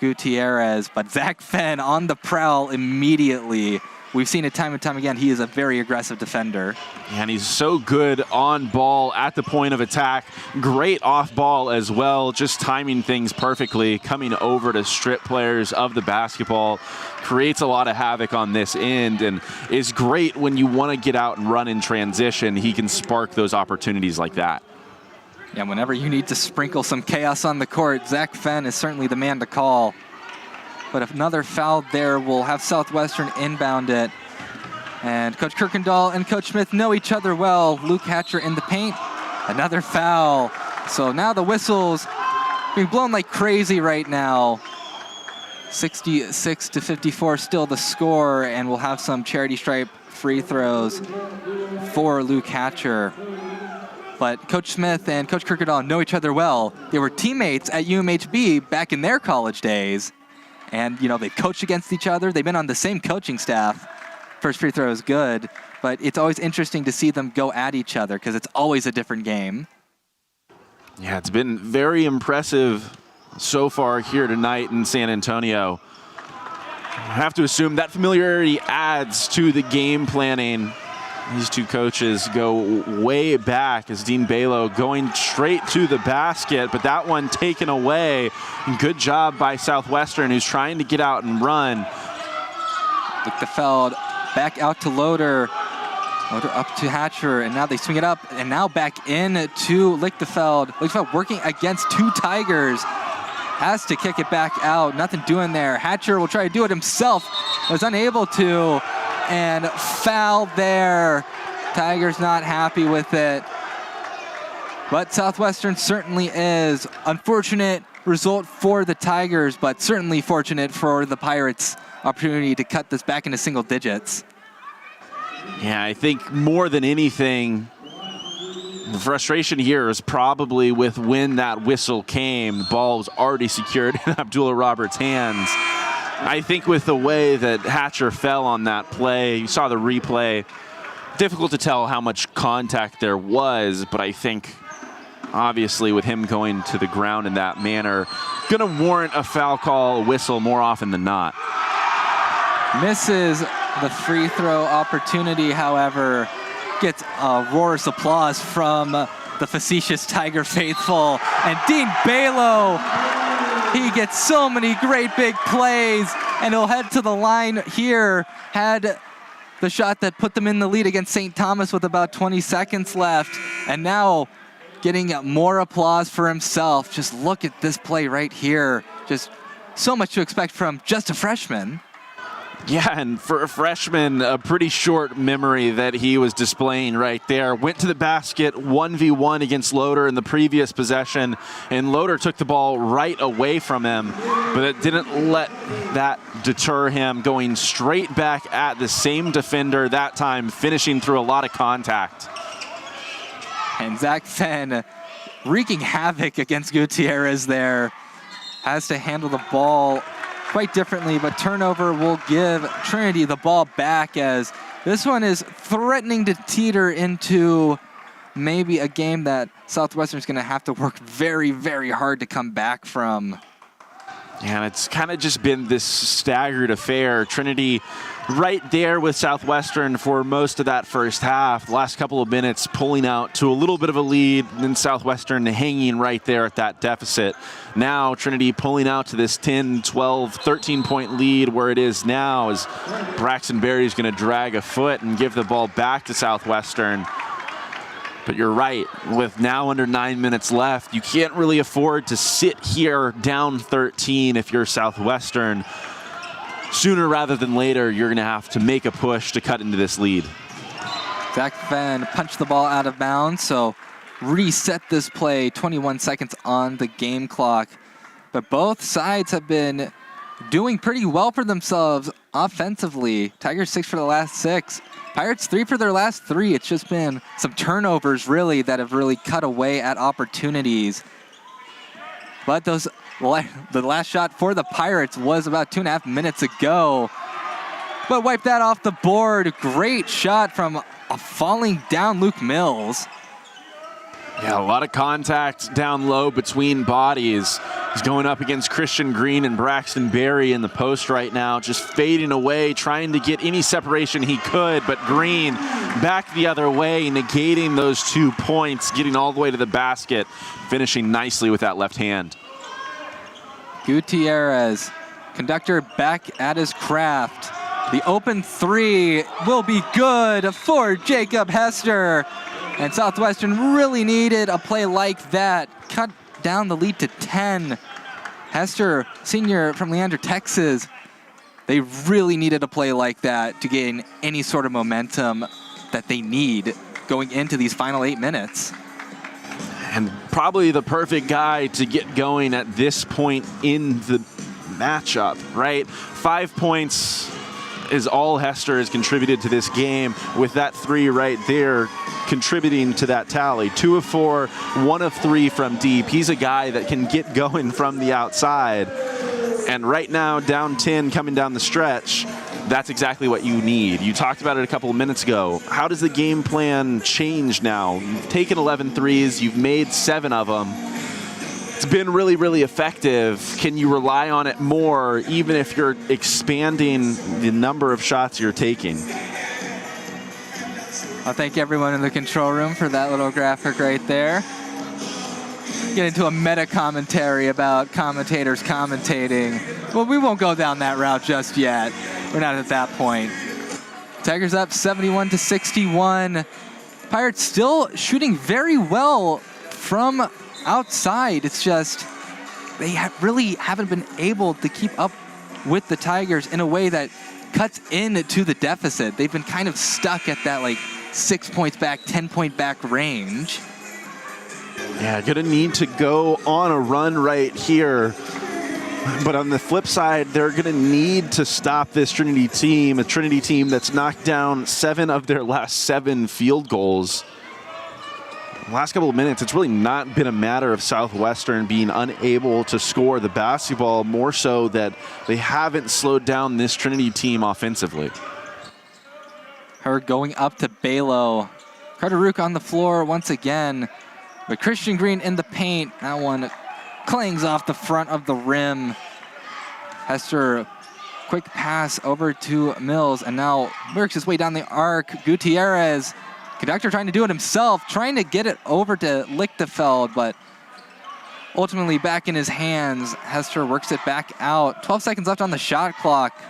Gutierrez. But Zach Fenn on the prowl immediately. We've seen it time and time again. He is a very aggressive defender. And he's so good on ball at the point of attack. Great off ball as well, just timing things perfectly, coming over to strip players of the basketball. Creates a lot of havoc on this end and is great when you want to get out and run in transition. He can spark those opportunities like that. Yeah, whenever you need to sprinkle some chaos on the court, Zach Fenn is certainly the man to call. But if another foul there, we'll have Southwestern inbound it. And Coach Kirkendall and Coach Smith know each other well. Luke Hatcher in the paint, another foul. So now the whistles being blown like crazy right now. 66-54 still the score, and we'll have some charity stripe free throws for Luke Hatcher. But Coach Smith and Coach Kirkendall know each other well. They were teammates at UMHB back in their college days. And, you know, they've coached against each other. They've been on the same coaching staff. First free throw is good, but it's always interesting to see them go at each other because it's always a different game. Yeah, it's been very impressive so far here tonight in San Antonio. I have to assume that familiarity adds to the game planning These two coaches go way back as Dean Balo going straight to the basket, but that one taken away. And good job by Southwestern, who's trying to get out and run. Lichtenfeld back out to Loader. Loader up to Hatcher, and now they swing it up, and now back in to Lichtenfeld. Lichtenfeld working against two Tigers. Has to kick it back out. Nothing doing there. Hatcher will try to do it himself. Was unable to. And foul there. Tigers not happy with it. But Southwestern certainly is. Unfortunate result for the Tigers, but certainly fortunate for the Pirates' opportunity to cut this back into single digits. Yeah, I think more than anything, the frustration here is probably with when that whistle came. The ball was already secured in Abdullah Roberts' hands. I think with the way that Hatcher fell on that play, you saw the replay, difficult to tell how much contact there was, but I think obviously with him going to the ground in that manner, gonna warrant a foul call, a whistle more often than not. Misses the free throw opportunity, however, gets a roarous applause from the facetious Tiger faithful. And Dean Balo, he gets so many great big plays, and he'll head to the line here. Had the shot that put them in the lead against St. Thomas with about 20 seconds left, and now getting more applause for himself. Just look at this play right here. Just so much to expect from just a freshman. Yeah, and for a freshman, a pretty short memory that he was displaying right there. Went to the basket 1v1 against Loader in the previous possession, and Loader took the ball right away from him, but it didn't let that deter him, going straight back at the same defender, that time finishing through a lot of contact. And Zach Fenn wreaking havoc against Gutierrez there. Has to handle the ball quite differently, but turnover will give Trinity the ball back, as this one is threatening to teeter into maybe a game that Southwestern is going to have to work very, very hard to come back from. Yeah, and it's kind of just been this staggered affair. Trinity right there with Southwestern for most of that first half. The last couple of minutes pulling out to a little bit of a lead, and then Southwestern hanging right there at that deficit. Now Trinity pulling out to this 10, 12, 13-point lead where it is now, as Braxton Berry's going to drag a foot and give the ball back to Southwestern. But you're right, with now under 9 minutes left, you can't really afford to sit here down 13 if you're Southwestern. Sooner rather than later, you're going to have to make a push to cut into this lead. Zach Fenn punched the ball out of bounds, so reset this play, 21 seconds on the game clock. But both sides have been doing pretty well for themselves offensively. Tigers 6 for the last 6. Pirates 3 for their last 3. It's just been some turnovers really that have really cut away at opportunities. But the last shot for the Pirates was about 2.5 minutes ago. But wipe that off the board. Great shot from a falling down Luke Mills. Yeah, a lot of contact down low between bodies. He's going up against Christian Green and Braxton Berry in the post right now, just fading away, trying to get any separation he could, but Green back the other way, negating those 2 points, getting all the way to the basket, finishing nicely with that left hand. Gutierrez, conductor back at his craft. The open 3 will be good for Jacob Hester. And Southwestern really needed a play like that. Cut down the lead to 10. Hester, senior from Leander, Texas, they really needed a play like that to gain any sort of momentum that they need going into these final 8 minutes. And probably the perfect guy to get going at this point in the matchup, right? 5 points is all Hester has contributed to this game, with that 3 right there contributing to that tally. 2 of 4, 1 of 3 from deep. He's a guy that can get going from the outside. And right now, down 10 coming down the stretch, that's exactly what you need. You talked about it a couple of minutes ago. How does the game plan change now? You've taken 11 threes, you've made 7 of them. It's been really, really effective. Can you rely on it more, even if you're expanding the number of shots you're taking? I'll thank everyone in the control room for that little graphic right there. Get into a meta commentary about commentators commentating. Well, we won't go down that route just yet. We're not at that point. Tigers up 71-61. Pirates still shooting very well from outside. It's just they really haven't been able to keep up with the Tigers in a way that cuts into the deficit. They've been kind of stuck at that like 6 points back, 10-point back range. Yeah, gonna need to go on a run right here. But on the flip side, they're gonna need to stop this Trinity team, a Trinity team that's knocked down 7 of their last 7 field goals. Last couple of minutes, it's really not been a matter of Southwestern being unable to score the basketball, more so that they haven't slowed down this Trinity team offensively. Her going up to Balo. Carter Rook on the floor once again. But Christian Green in the paint. That one clangs off the front of the rim. Hester, quick pass over to Mills, and now works his way down the arc. Gutierrez, Conductor trying to do it himself, trying to get it over to Lichtenfeld, but ultimately back in his hands. Hester works it back out. 12 seconds left on the shot clock.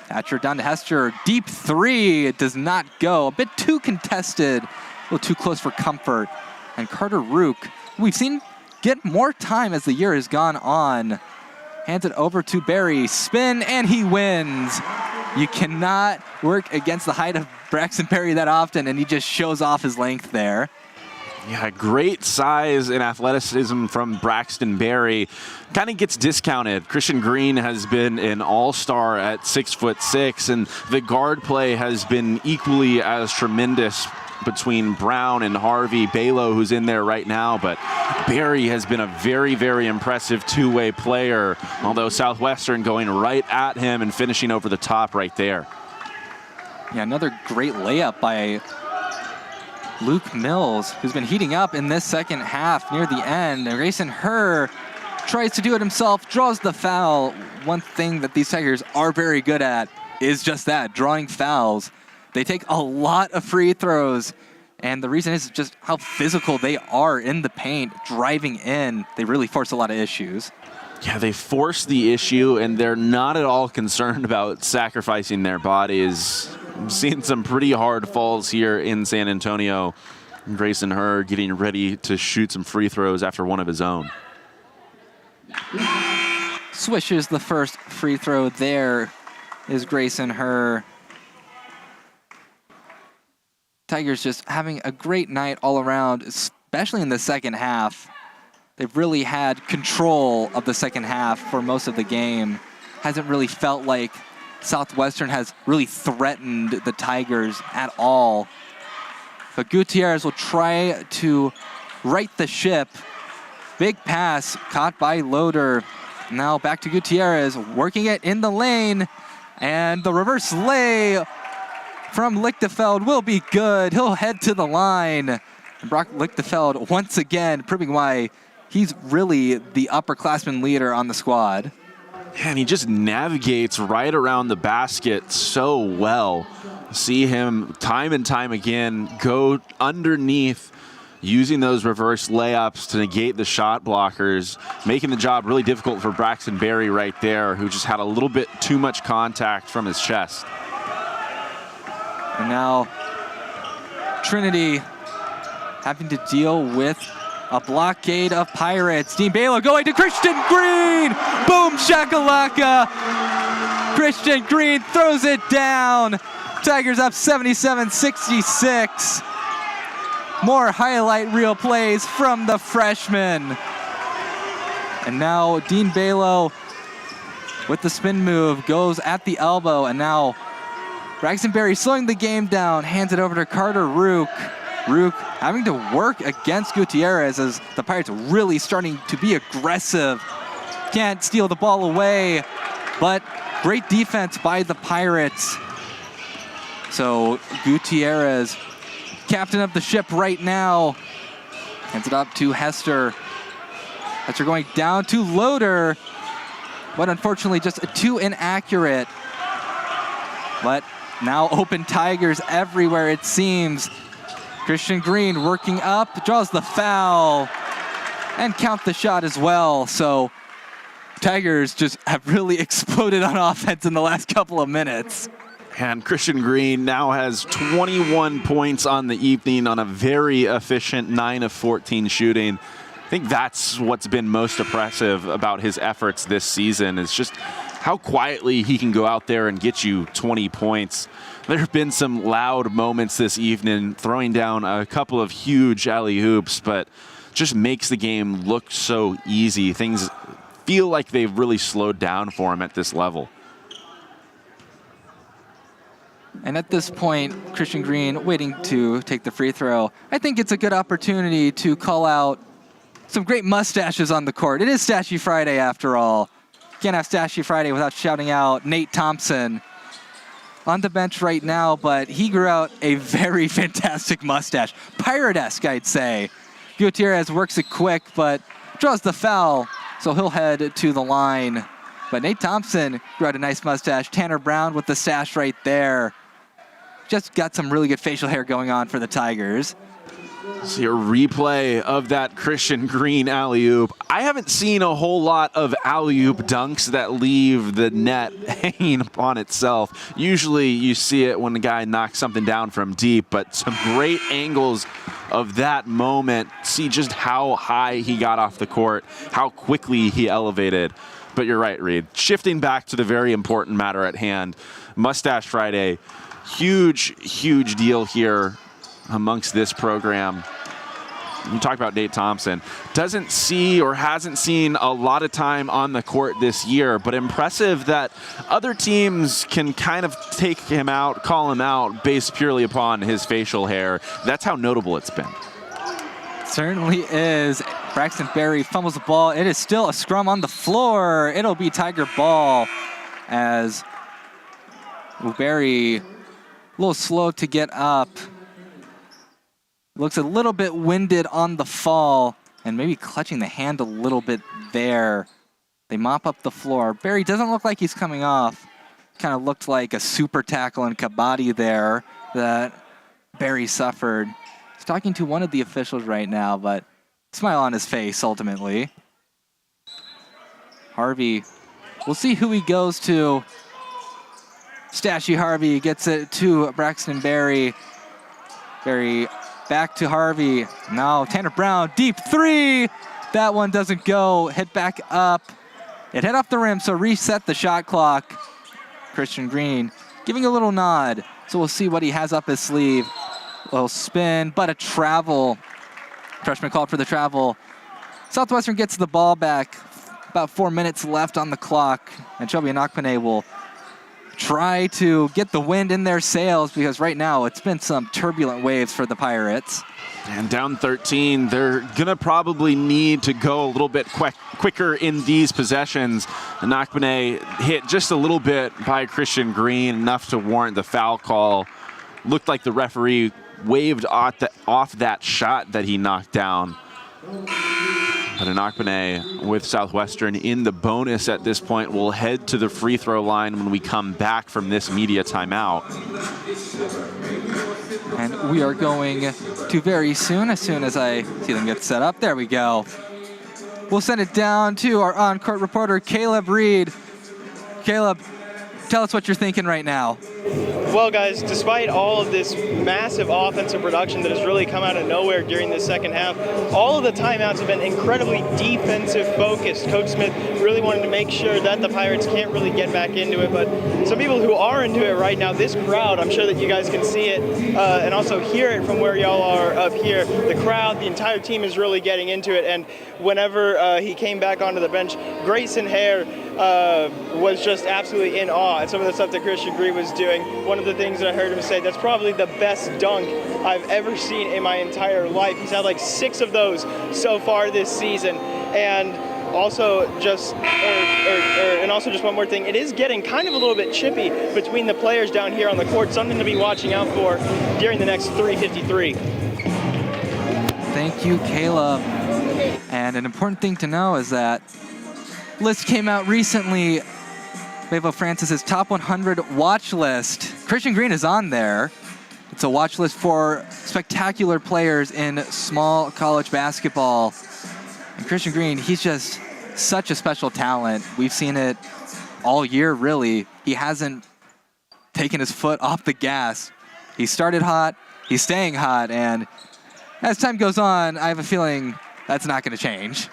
Thatcher down to Hester. Deep three. It does not go. A bit too contested. A little too close for comfort. And Carter Rook, we've seen get more time as the year has gone on. Hands it over to Barry. Spin, and he wins. You cannot work against the height of Braxton Berry that often, and he just shows off his length there. Yeah, great size and athleticism from Braxton Berry. Kind of gets discounted. Christian Green has been an all-star at 6'6", and the guard play has been equally as tremendous between Brown and Harvey. Balo, who's in there right now, but Berry has been a very, very impressive two-way player, although Southwestern going right at him and finishing over the top right there. Yeah, another great layup by Luke Mills, who's been heating up in this second half near the end. And Grayson Herr tries to do it himself, draws the foul. One thing that these Tigers are very good at is just that, drawing fouls. They take a lot of free throws, and the reason is just how physical they are in the paint, driving in. They really force a lot of issues. Yeah, they force the issue, and they're not at all concerned about sacrificing their bodies. I'm seeing some pretty hard falls here in San Antonio. Grayson Herr getting ready to shoot some free throws after one of his own. Swishes the first free throw. There is Grayson Herr. Tigers just having a great night all around, especially in the second half. They've really had control of the second half for most of the game. Hasn't really felt like Southwestern has really threatened the Tigers at all. But Gutierrez will try to right the ship. Big pass caught by Loader. Now back to Gutierrez, working it in the lane. And the reverse lay from Lichtenfeld will be good. He'll head to the line. And Brock Lichtenfeld once again proving why he's really the upperclassman leader on the squad. And he just navigates right around the basket so well. See him time and time again go underneath, using those reverse layups to negate the shot blockers, making the job really difficult for Braxton Berry right there, who just had a little bit too much contact from his chest. And now Trinity having to deal with a blockade of Pirates. Dean Balo going to Christian Green. Boom shakalaka. Christian Green throws it down. Tigers up 77-66. More highlight reel plays from the freshman. And now Dean Balo with the spin move goes at the elbow, and now Braxton Berry slowing the game down, hands it over to Carter Rook. Rook having to work against Gutierrez as the Pirates really starting to be aggressive. Can't steal the ball away, but great defense by the Pirates. So Gutierrez, captain of the ship right now, hands it up to Hester. Hester going down to Loader, but unfortunately just too inaccurate. But now open Tigers everywhere, it seems. Christian Green working up, draws the foul, and count the shot as well. So Tigers just have really exploded on offense in the last couple of minutes. And Christian Green now has 21 points on the evening on a very efficient 9 of 14 shooting. I think that's what's been most impressive about his efforts this season, is just how quietly he can go out there and get you 20 points. There have been some loud moments this evening, throwing down a couple of huge alley-oops, but just makes the game look so easy. Things feel like they've really slowed down for him at this level. And at this point, Christian Green waiting to take the free throw. I think it's a good opportunity to call out some great mustaches on the court. It is Stashy Friday after all. Can't have Stashy Friday without shouting out Nate Thompson on the bench right now, but he grew out a very fantastic mustache. Pirate-esque, I'd say. Gutierrez works it quick, but draws the foul, so he'll head to the line. But Nate Thompson grew out a nice mustache. Tanner Brown with the stash right there. Just got some really good facial hair going on for the Tigers. See a replay of that Christian Green alley-oop. I haven't seen a whole lot of alley-oop dunks that leave the net hanging upon itself. Usually you see it when the guy knocks something down from deep, but some great angles of that moment. See just how high he got off the court, how quickly he elevated. But you're right, Reed. Shifting back to the very important matter at hand, Mustache Friday, huge, huge deal here amongst this program. You talk about Nate Thompson. Doesn't see or hasn't seen a lot of time on the court this year, but impressive that other teams can kind of take him out, call him out based purely upon his facial hair. That's how notable it's been. Certainly is. Braxton Berry fumbles the ball. It is still a scrum on the floor. It'll be Tiger ball as Berry a little slow to get up. Looks a little bit winded on the fall and maybe clutching the hand a little bit there. They mop up the floor. Berry doesn't look like he's coming off. Kind of looked like a super tackle in Kabaddi there that Berry suffered. He's talking to one of the officials right now, but smile on his face ultimately. Harvey, we'll see who he goes to. Stashy Harvey gets it to Braxton Berry. Berry back to Harvey. Now Tanner Brown, deep three. That one doesn't go. Hit back up. It hit off the rim, so reset the shot clock. Christian Green giving a little nod. So we'll see what he has up his sleeve. A little spin, but a travel. Freshman called for the travel. Southwestern gets the ball back. About 4 minutes left on the clock. And Shelby Anakpane will try to get the wind in their sails, because right now it's been some turbulent waves for the Pirates. And down 13, they're going to probably need to go a little bit quicker in these possessions. Anakpane hit just a little bit by Christian Green, enough to warrant the foul call. Looked like the referee waved off that shot that he knocked down. But Anakpane with Southwestern in the bonus at this point will head to the free throw line when we come back from this media timeout. And we are going to very soon, as I see them get set up. There we go. We'll send it down to our on-court reporter, Caleb Reed. Caleb, tell us what you're thinking right now. Well, guys, despite all of this massive offensive production that has really come out of nowhere during the second half, all of the timeouts have been incredibly defensive focused. Coach Smith really wanted to make sure that the Pirates can't really get back into it, but some people who are into it right now, this crowd, I'm sure that you guys can see it and also hear it from where y'all are up here. The crowd, the entire team is really getting into it, and whenever he came back onto the bench, Grayson Hare was just absolutely in awe at some of the stuff that Christian Green was doing. One of the things that I heard him say, that's probably the best dunk I've ever seen in my entire life. He's had like 6 of those so far this season. And also just one more thing, it is getting kind of a little bit chippy between the players down here on the court, something to be watching out for during the next 3:53. Thank you, Caleb. And an important thing to know is that list came out recently, Bevo Francis's top 100 watch list. Christian Green is on there. It's a watch list for spectacular players in small college basketball. And Christian Green, he's just such a special talent. We've seen it all year, really. He hasn't taken his foot off the gas. He started hot, he's staying hot, and as time goes on, I have a feeling that's not going to change.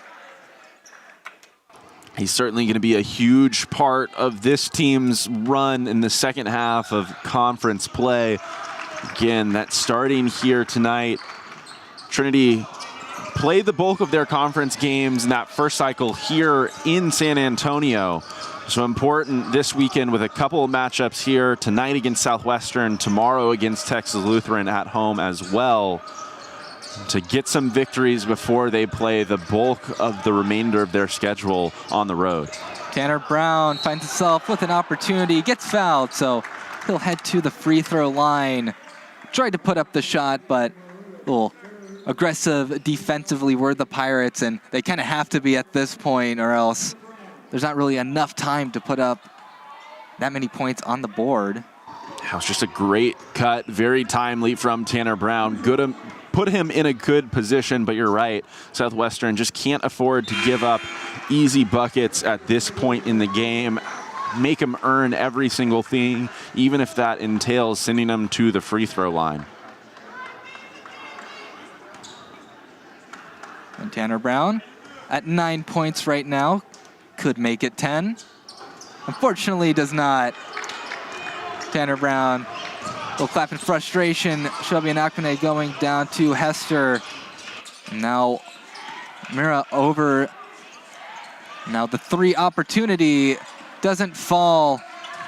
He's certainly going to be a huge part of this team's run in the second half of conference play. Again, that's starting here tonight. Trinity played the bulk of their conference games in that first cycle here in San Antonio. So important this weekend with a couple of matchups here, tonight against Southwestern, tomorrow against Texas Lutheran at home as well, to get some victories before they play the bulk of the remainder of their schedule on the road. Tanner Brown finds himself with an opportunity, gets fouled, so he'll head to the free throw line. Tried to put up the shot, but a little aggressive defensively were the Pirates, and they kind of have to be at this point, or else there's not really enough time to put up that many points on the board. That was just a great cut, very timely from Tanner Brown. Good, put him in a good position, but you're right. Southwestern just can't afford to give up easy buckets at this point in the game. Make them earn every single thing, even if that entails sending them to the free throw line. And Tanner Brown at 9 points right now, could make it 10. Unfortunately, does not. Tanner Brown will clap in frustration. Shelby and Akmane going down to Hester. Now Mira over. Now the three opportunity doesn't fall,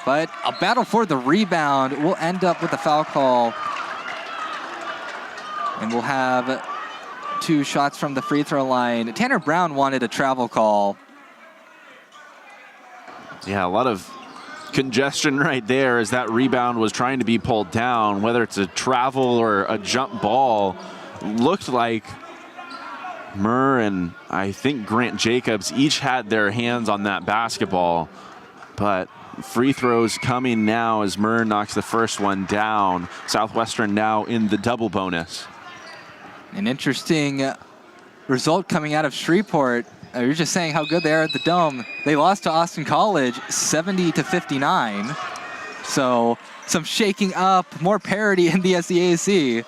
but a battle for the rebound will end up with a foul call. And we'll have 2 shots from the free throw line. Tanner Brown wanted a travel call. Yeah, a lot of congestion right there as that rebound was trying to be pulled down, whether it's a travel or a jump ball. Looked like Murr and I think Grant Jacobs each had their hands on that basketball, but free throws coming now as Murr knocks the first one down. Southwestern now in the double bonus. An interesting result coming out of Shreveport. You're just saying how good they are at the Dome. They lost to Austin College 70-59. So some shaking up, more parity in the SEAC.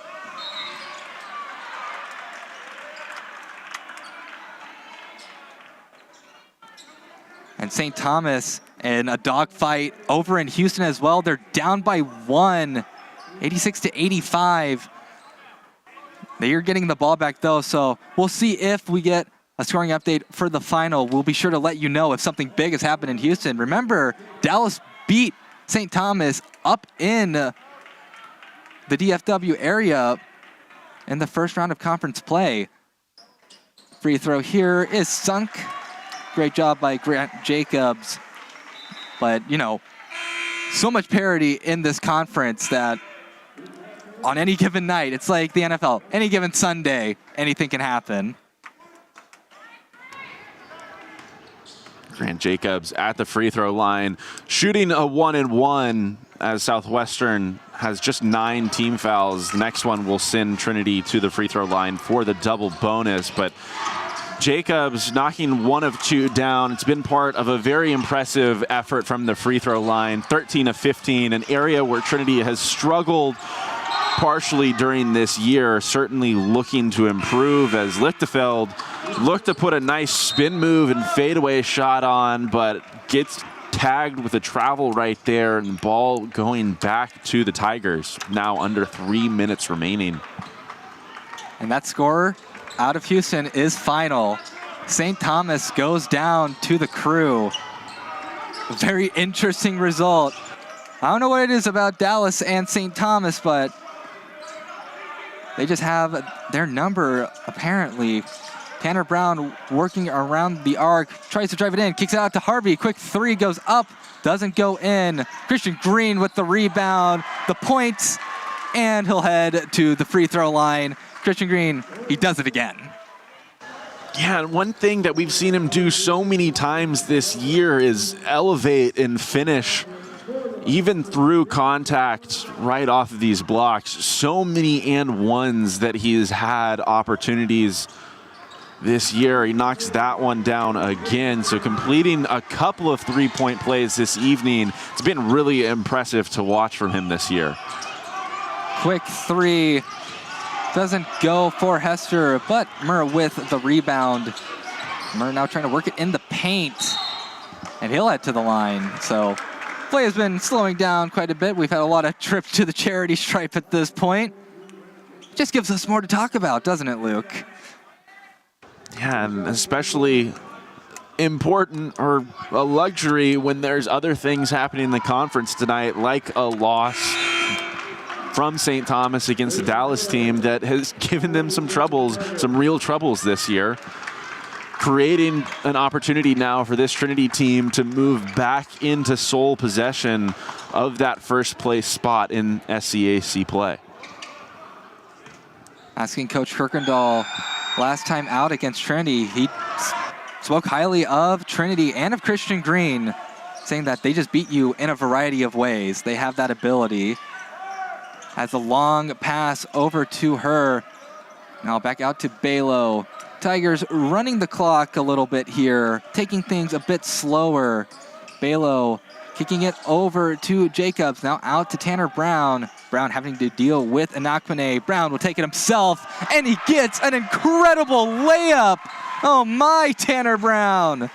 And St. Thomas in a dogfight over in Houston as well. They're down by 1, 86-85. They're getting the ball back though, so we'll see if we get a scoring update for the final. We'll be sure to let you know if something big has happened in Houston. Remember, Dallas beat St. Thomas up in the DFW area in the first round of conference play. Free throw here is sunk. Great job by Grant Jacobs. But, you know, so much parity in this conference that on any given night, it's like the NFL. Any given Sunday, anything can happen. Grant Jacobs at the free throw line, shooting a 1-and-1 as Southwestern has just 9 team fouls. The next one will send Trinity to the free throw line for the double bonus, but Jacobs knocking 1 of 2 down. It's been part of a very impressive effort from the free throw line. 13 of 15, an area where Trinity has struggled partially during this year, certainly looking to improve as Lichtenfeld looked to put a nice spin move and fadeaway shot on, but gets tagged with a travel right there, and the ball going back to the Tigers. Now under 3 minutes remaining. And that score out of Houston is final. St. Thomas goes down to the Crew. A very interesting result. I don't know what it is about Dallas and St. Thomas, but they just have their number, apparently. Tanner Brown working around the arc, tries to drive it in, kicks it out to Harvey. Quick 3 goes up, doesn't go in. Christian Green with the rebound, the points, and he'll head to the free throw line. Christian Green, he does it again. Yeah, and one thing that we've seen him do so many times this year is elevate and finish even through contact right off of these blocks, so many and ones that he's had opportunities this year. He knocks that one down again. So completing a couple of three-point plays this evening. It's been really impressive to watch from him this year. Quick three. Doesn't go for Hester, but Murr with the rebound. Murr now trying to work it in the paint. And he'll head to the line. So play has been slowing down quite a bit. We've had a lot of trips to the charity stripe at this point. Just gives us more to talk about, doesn't it, Luke? Yeah, and especially important or a luxury when there's other things happening in the conference tonight, like a loss from St. Thomas against the Dallas team that has given them some troubles, some real troubles this year. Creating an opportunity now for this Trinity team to move back into sole possession of that first place spot in SCAC play. Asking Coach Kirkendall, last time out against Trinity, he spoke highly of Trinity and of Christian Green, saying that they just beat you in a variety of ways. They have that ability. Has a long pass over to her. Now back out to Balo. Tigers running the clock a little bit here, taking things a bit slower. Balo kicking it over to Jacobs, now out to Tanner Brown. Brown having to deal with Anakpane. Brown will take it himself, and he gets an incredible layup. Oh my, Tanner Brown.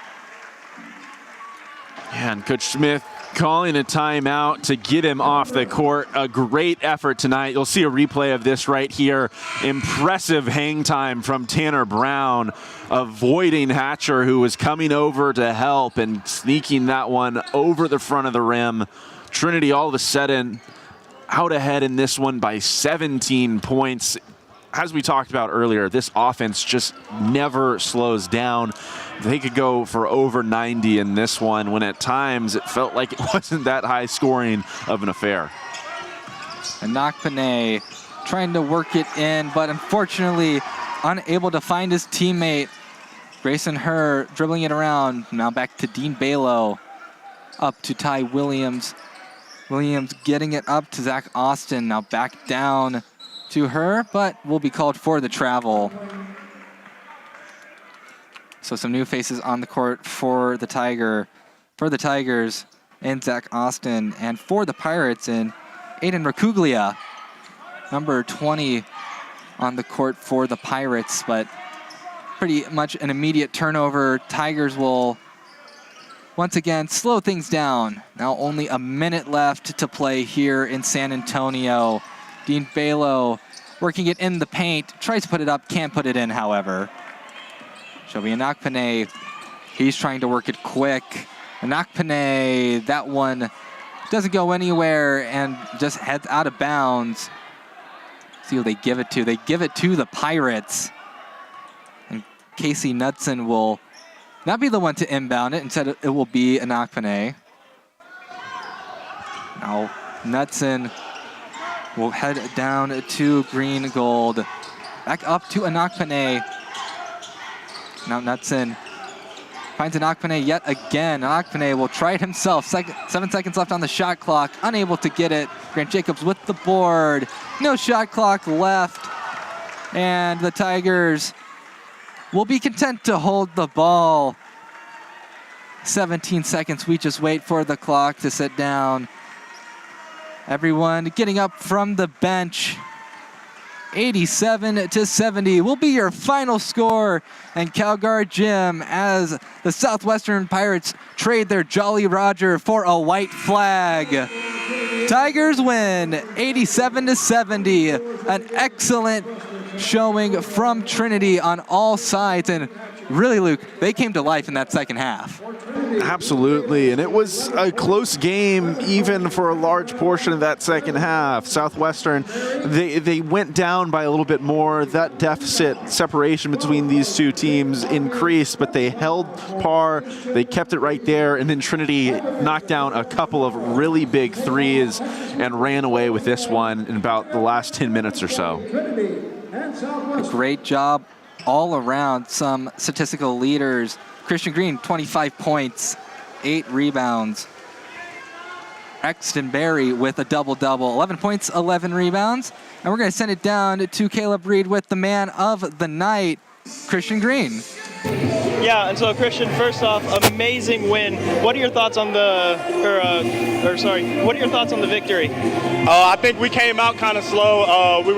Yeah, and Coach Smith calling a timeout to get him off the court. A great effort tonight. You'll see a replay of this right here. Impressive hang time from Tanner Brown, avoiding Hatcher, who was coming over to help and sneaking that one over the front of the rim. Trinity all of a sudden out ahead in this one by 17 points. As we talked about earlier, this offense just never slows down. They could go for over 90 in this one, when at times it felt like it wasn't that high scoring of an affair. Anakpane trying to work it in, but unfortunately unable to find his teammate. Grayson Herr dribbling it around. Now back to Dean Balo. Up to Ty Williams. Williams getting it up to Zach Austin. Now back down to her, but will be called for the travel. So some new faces on the court for the Tigers, and Zach Austin, and for the Pirates in Aiden Racuglia, number 20 on the court for the Pirates, but pretty much an immediate turnover. Tigers will once again slow things down. Now only a minute left to play here in San Antonio. Dean Balo working it in the paint, tries to put it up, can't put it in, however. Shelby Anakpane, he's trying to work it quick. Anakpane, that one doesn't go anywhere and just heads out of bounds. See who they give it to. They give it to the Pirates. And Casey Knudsen will not be the one to inbound it. Instead, it will be Anakpane. Now, Knudsen will head down to green gold. Back up to Anakpane. Now Knudsen finds Anakpane yet again. Anakpane will try it himself. 7 seconds left on the shot clock. Unable to get it. Grant Jacobs with the board. No shot clock left. And the Tigers will be content to hold the ball. 17 seconds. We just wait for the clock to sit down. Everyone getting up from the bench. 87-70 will be your final score in CalGuard Gym as the Southwestern Pirates trade their Jolly Roger for a white flag. Tigers win 87-70. An excellent showing from Trinity on all sides, and really, Luke, they came to life in that second half. Absolutely, and it was a close game even for a large portion of that second half. Southwestern, they went down by a little bit more. That deficit separation between these two teams increased, but they held par. They kept it right there, and then Trinity knocked down a couple of really big threes and ran away with this one in about the last 10 minutes or so. A great job all around. Some statistical leaders. Christian Green, 25 points, 8 rebounds. Braxton Berry with a double-double, 11 points, 11 rebounds. And we're going to send it down to Caleb Reed with the man of the night, Christian Green. Yeah, and so Christian, first off, amazing win. What are your thoughts on the, what are your thoughts on the victory? I think we came out kind of slow. We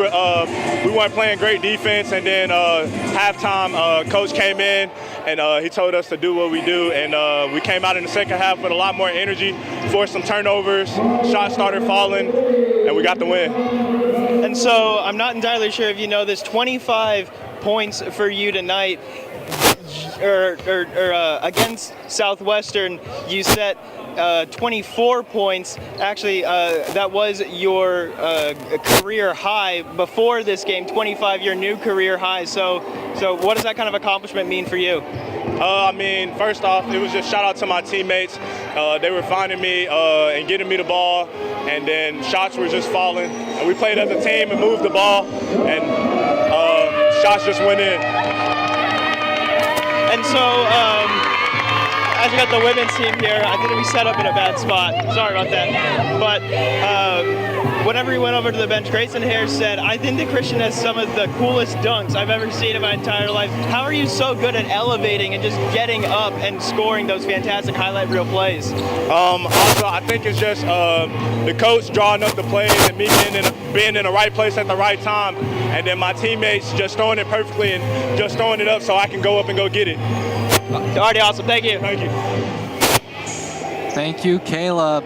weren't playing great defense, and then halftime, coach came in and he told us to do what we do, and we came out in the second half with a lot more energy, forced some turnovers, shots started falling, and we got the win. And so I'm not entirely sure if you know this, 25 points for you tonight. Against Southwestern, you set 24 points. Actually, that was your career high before this game, 25, your new career high. So what does that kind of accomplishment mean for you? I mean, first off, it was just shout out to my teammates. They were finding me and getting me the ball, and then shots were just falling. And we played as a team and moved the ball, and shots just went in. And so, as you got the women's team here, I think we set up in a bad spot. Sorry about that. But whenever he went over to the bench, Grayson Hare said, I think that Christian has some of the coolest dunks I've ever seen in my entire life. How are you so good at elevating and just getting up and scoring those fantastic highlight reel plays? Also, I think it's just the coach drawing up the plays and me being in the right place at the right time, and then my teammates just throwing it perfectly and just throwing it up so I can go up and go get it. Already awesome. Thank you. Thank you. Thank you, Caleb.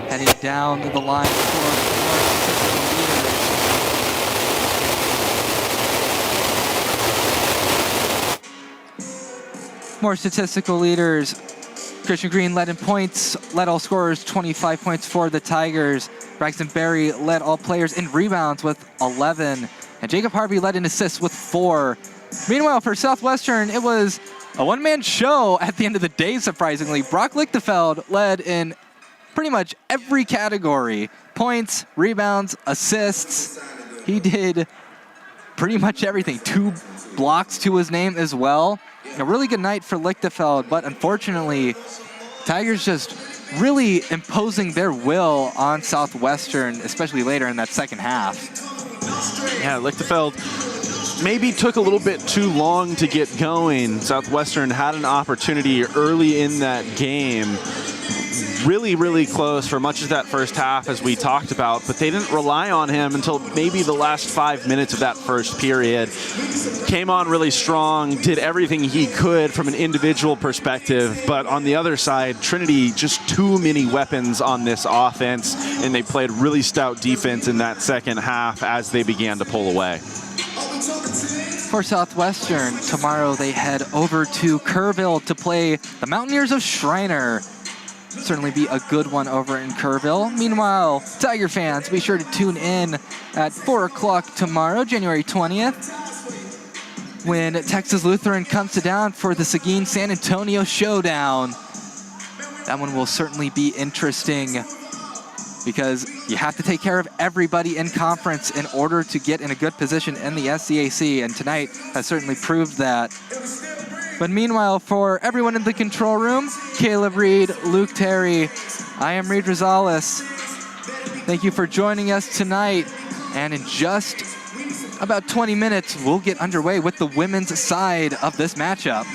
Heading down the line for more statistical leaders. Christian Green led in points, led all scorers, 25 points for the Tigers. Braxton Berry led all players in rebounds with 11. And Jacob Harvey led in assists with 4. Meanwhile, for Southwestern, it was a one-man show at the end of the day, surprisingly. Brock Lichtenfeld led in pretty much every category. Points, rebounds, assists. He did pretty much everything. 2 blocks to his name as well. A really good night for Lichtenfeld, but unfortunately, Tigers just really imposing their will on Southwestern, especially later in that second half. Yeah, Lichtenfeld maybe took a little bit too long to get going. Southwestern had an opportunity early in that game. Really, really close for much of that first half, as we talked about, but they didn't rely on him until maybe the last 5 minutes of that first period. Came on really strong, did everything he could from an individual perspective, but on the other side, Trinity, just too many weapons on this offense, and they played really stout defense in that second half as they began to pull away. For Southwestern, tomorrow they head over to Kerrville to play the Mountaineers of Schreiner. Certainly be a good one over in Kerrville. Meanwhile, Tiger fans, be sure to tune in at 4 o'clock tomorrow, January 20th, when Texas Lutheran comes to town for the Seguin San Antonio Showdown. That one will certainly be interesting because you have to take care of everybody in conference in order to get in a good position in the SCAC, and tonight has certainly proved that. But meanwhile, for everyone in the control room, Caleb Reed, Luke Terry, I am Reed Rosales. Thank you for joining us tonight. And in just about 20 minutes, we'll get underway with the women's side of this matchup.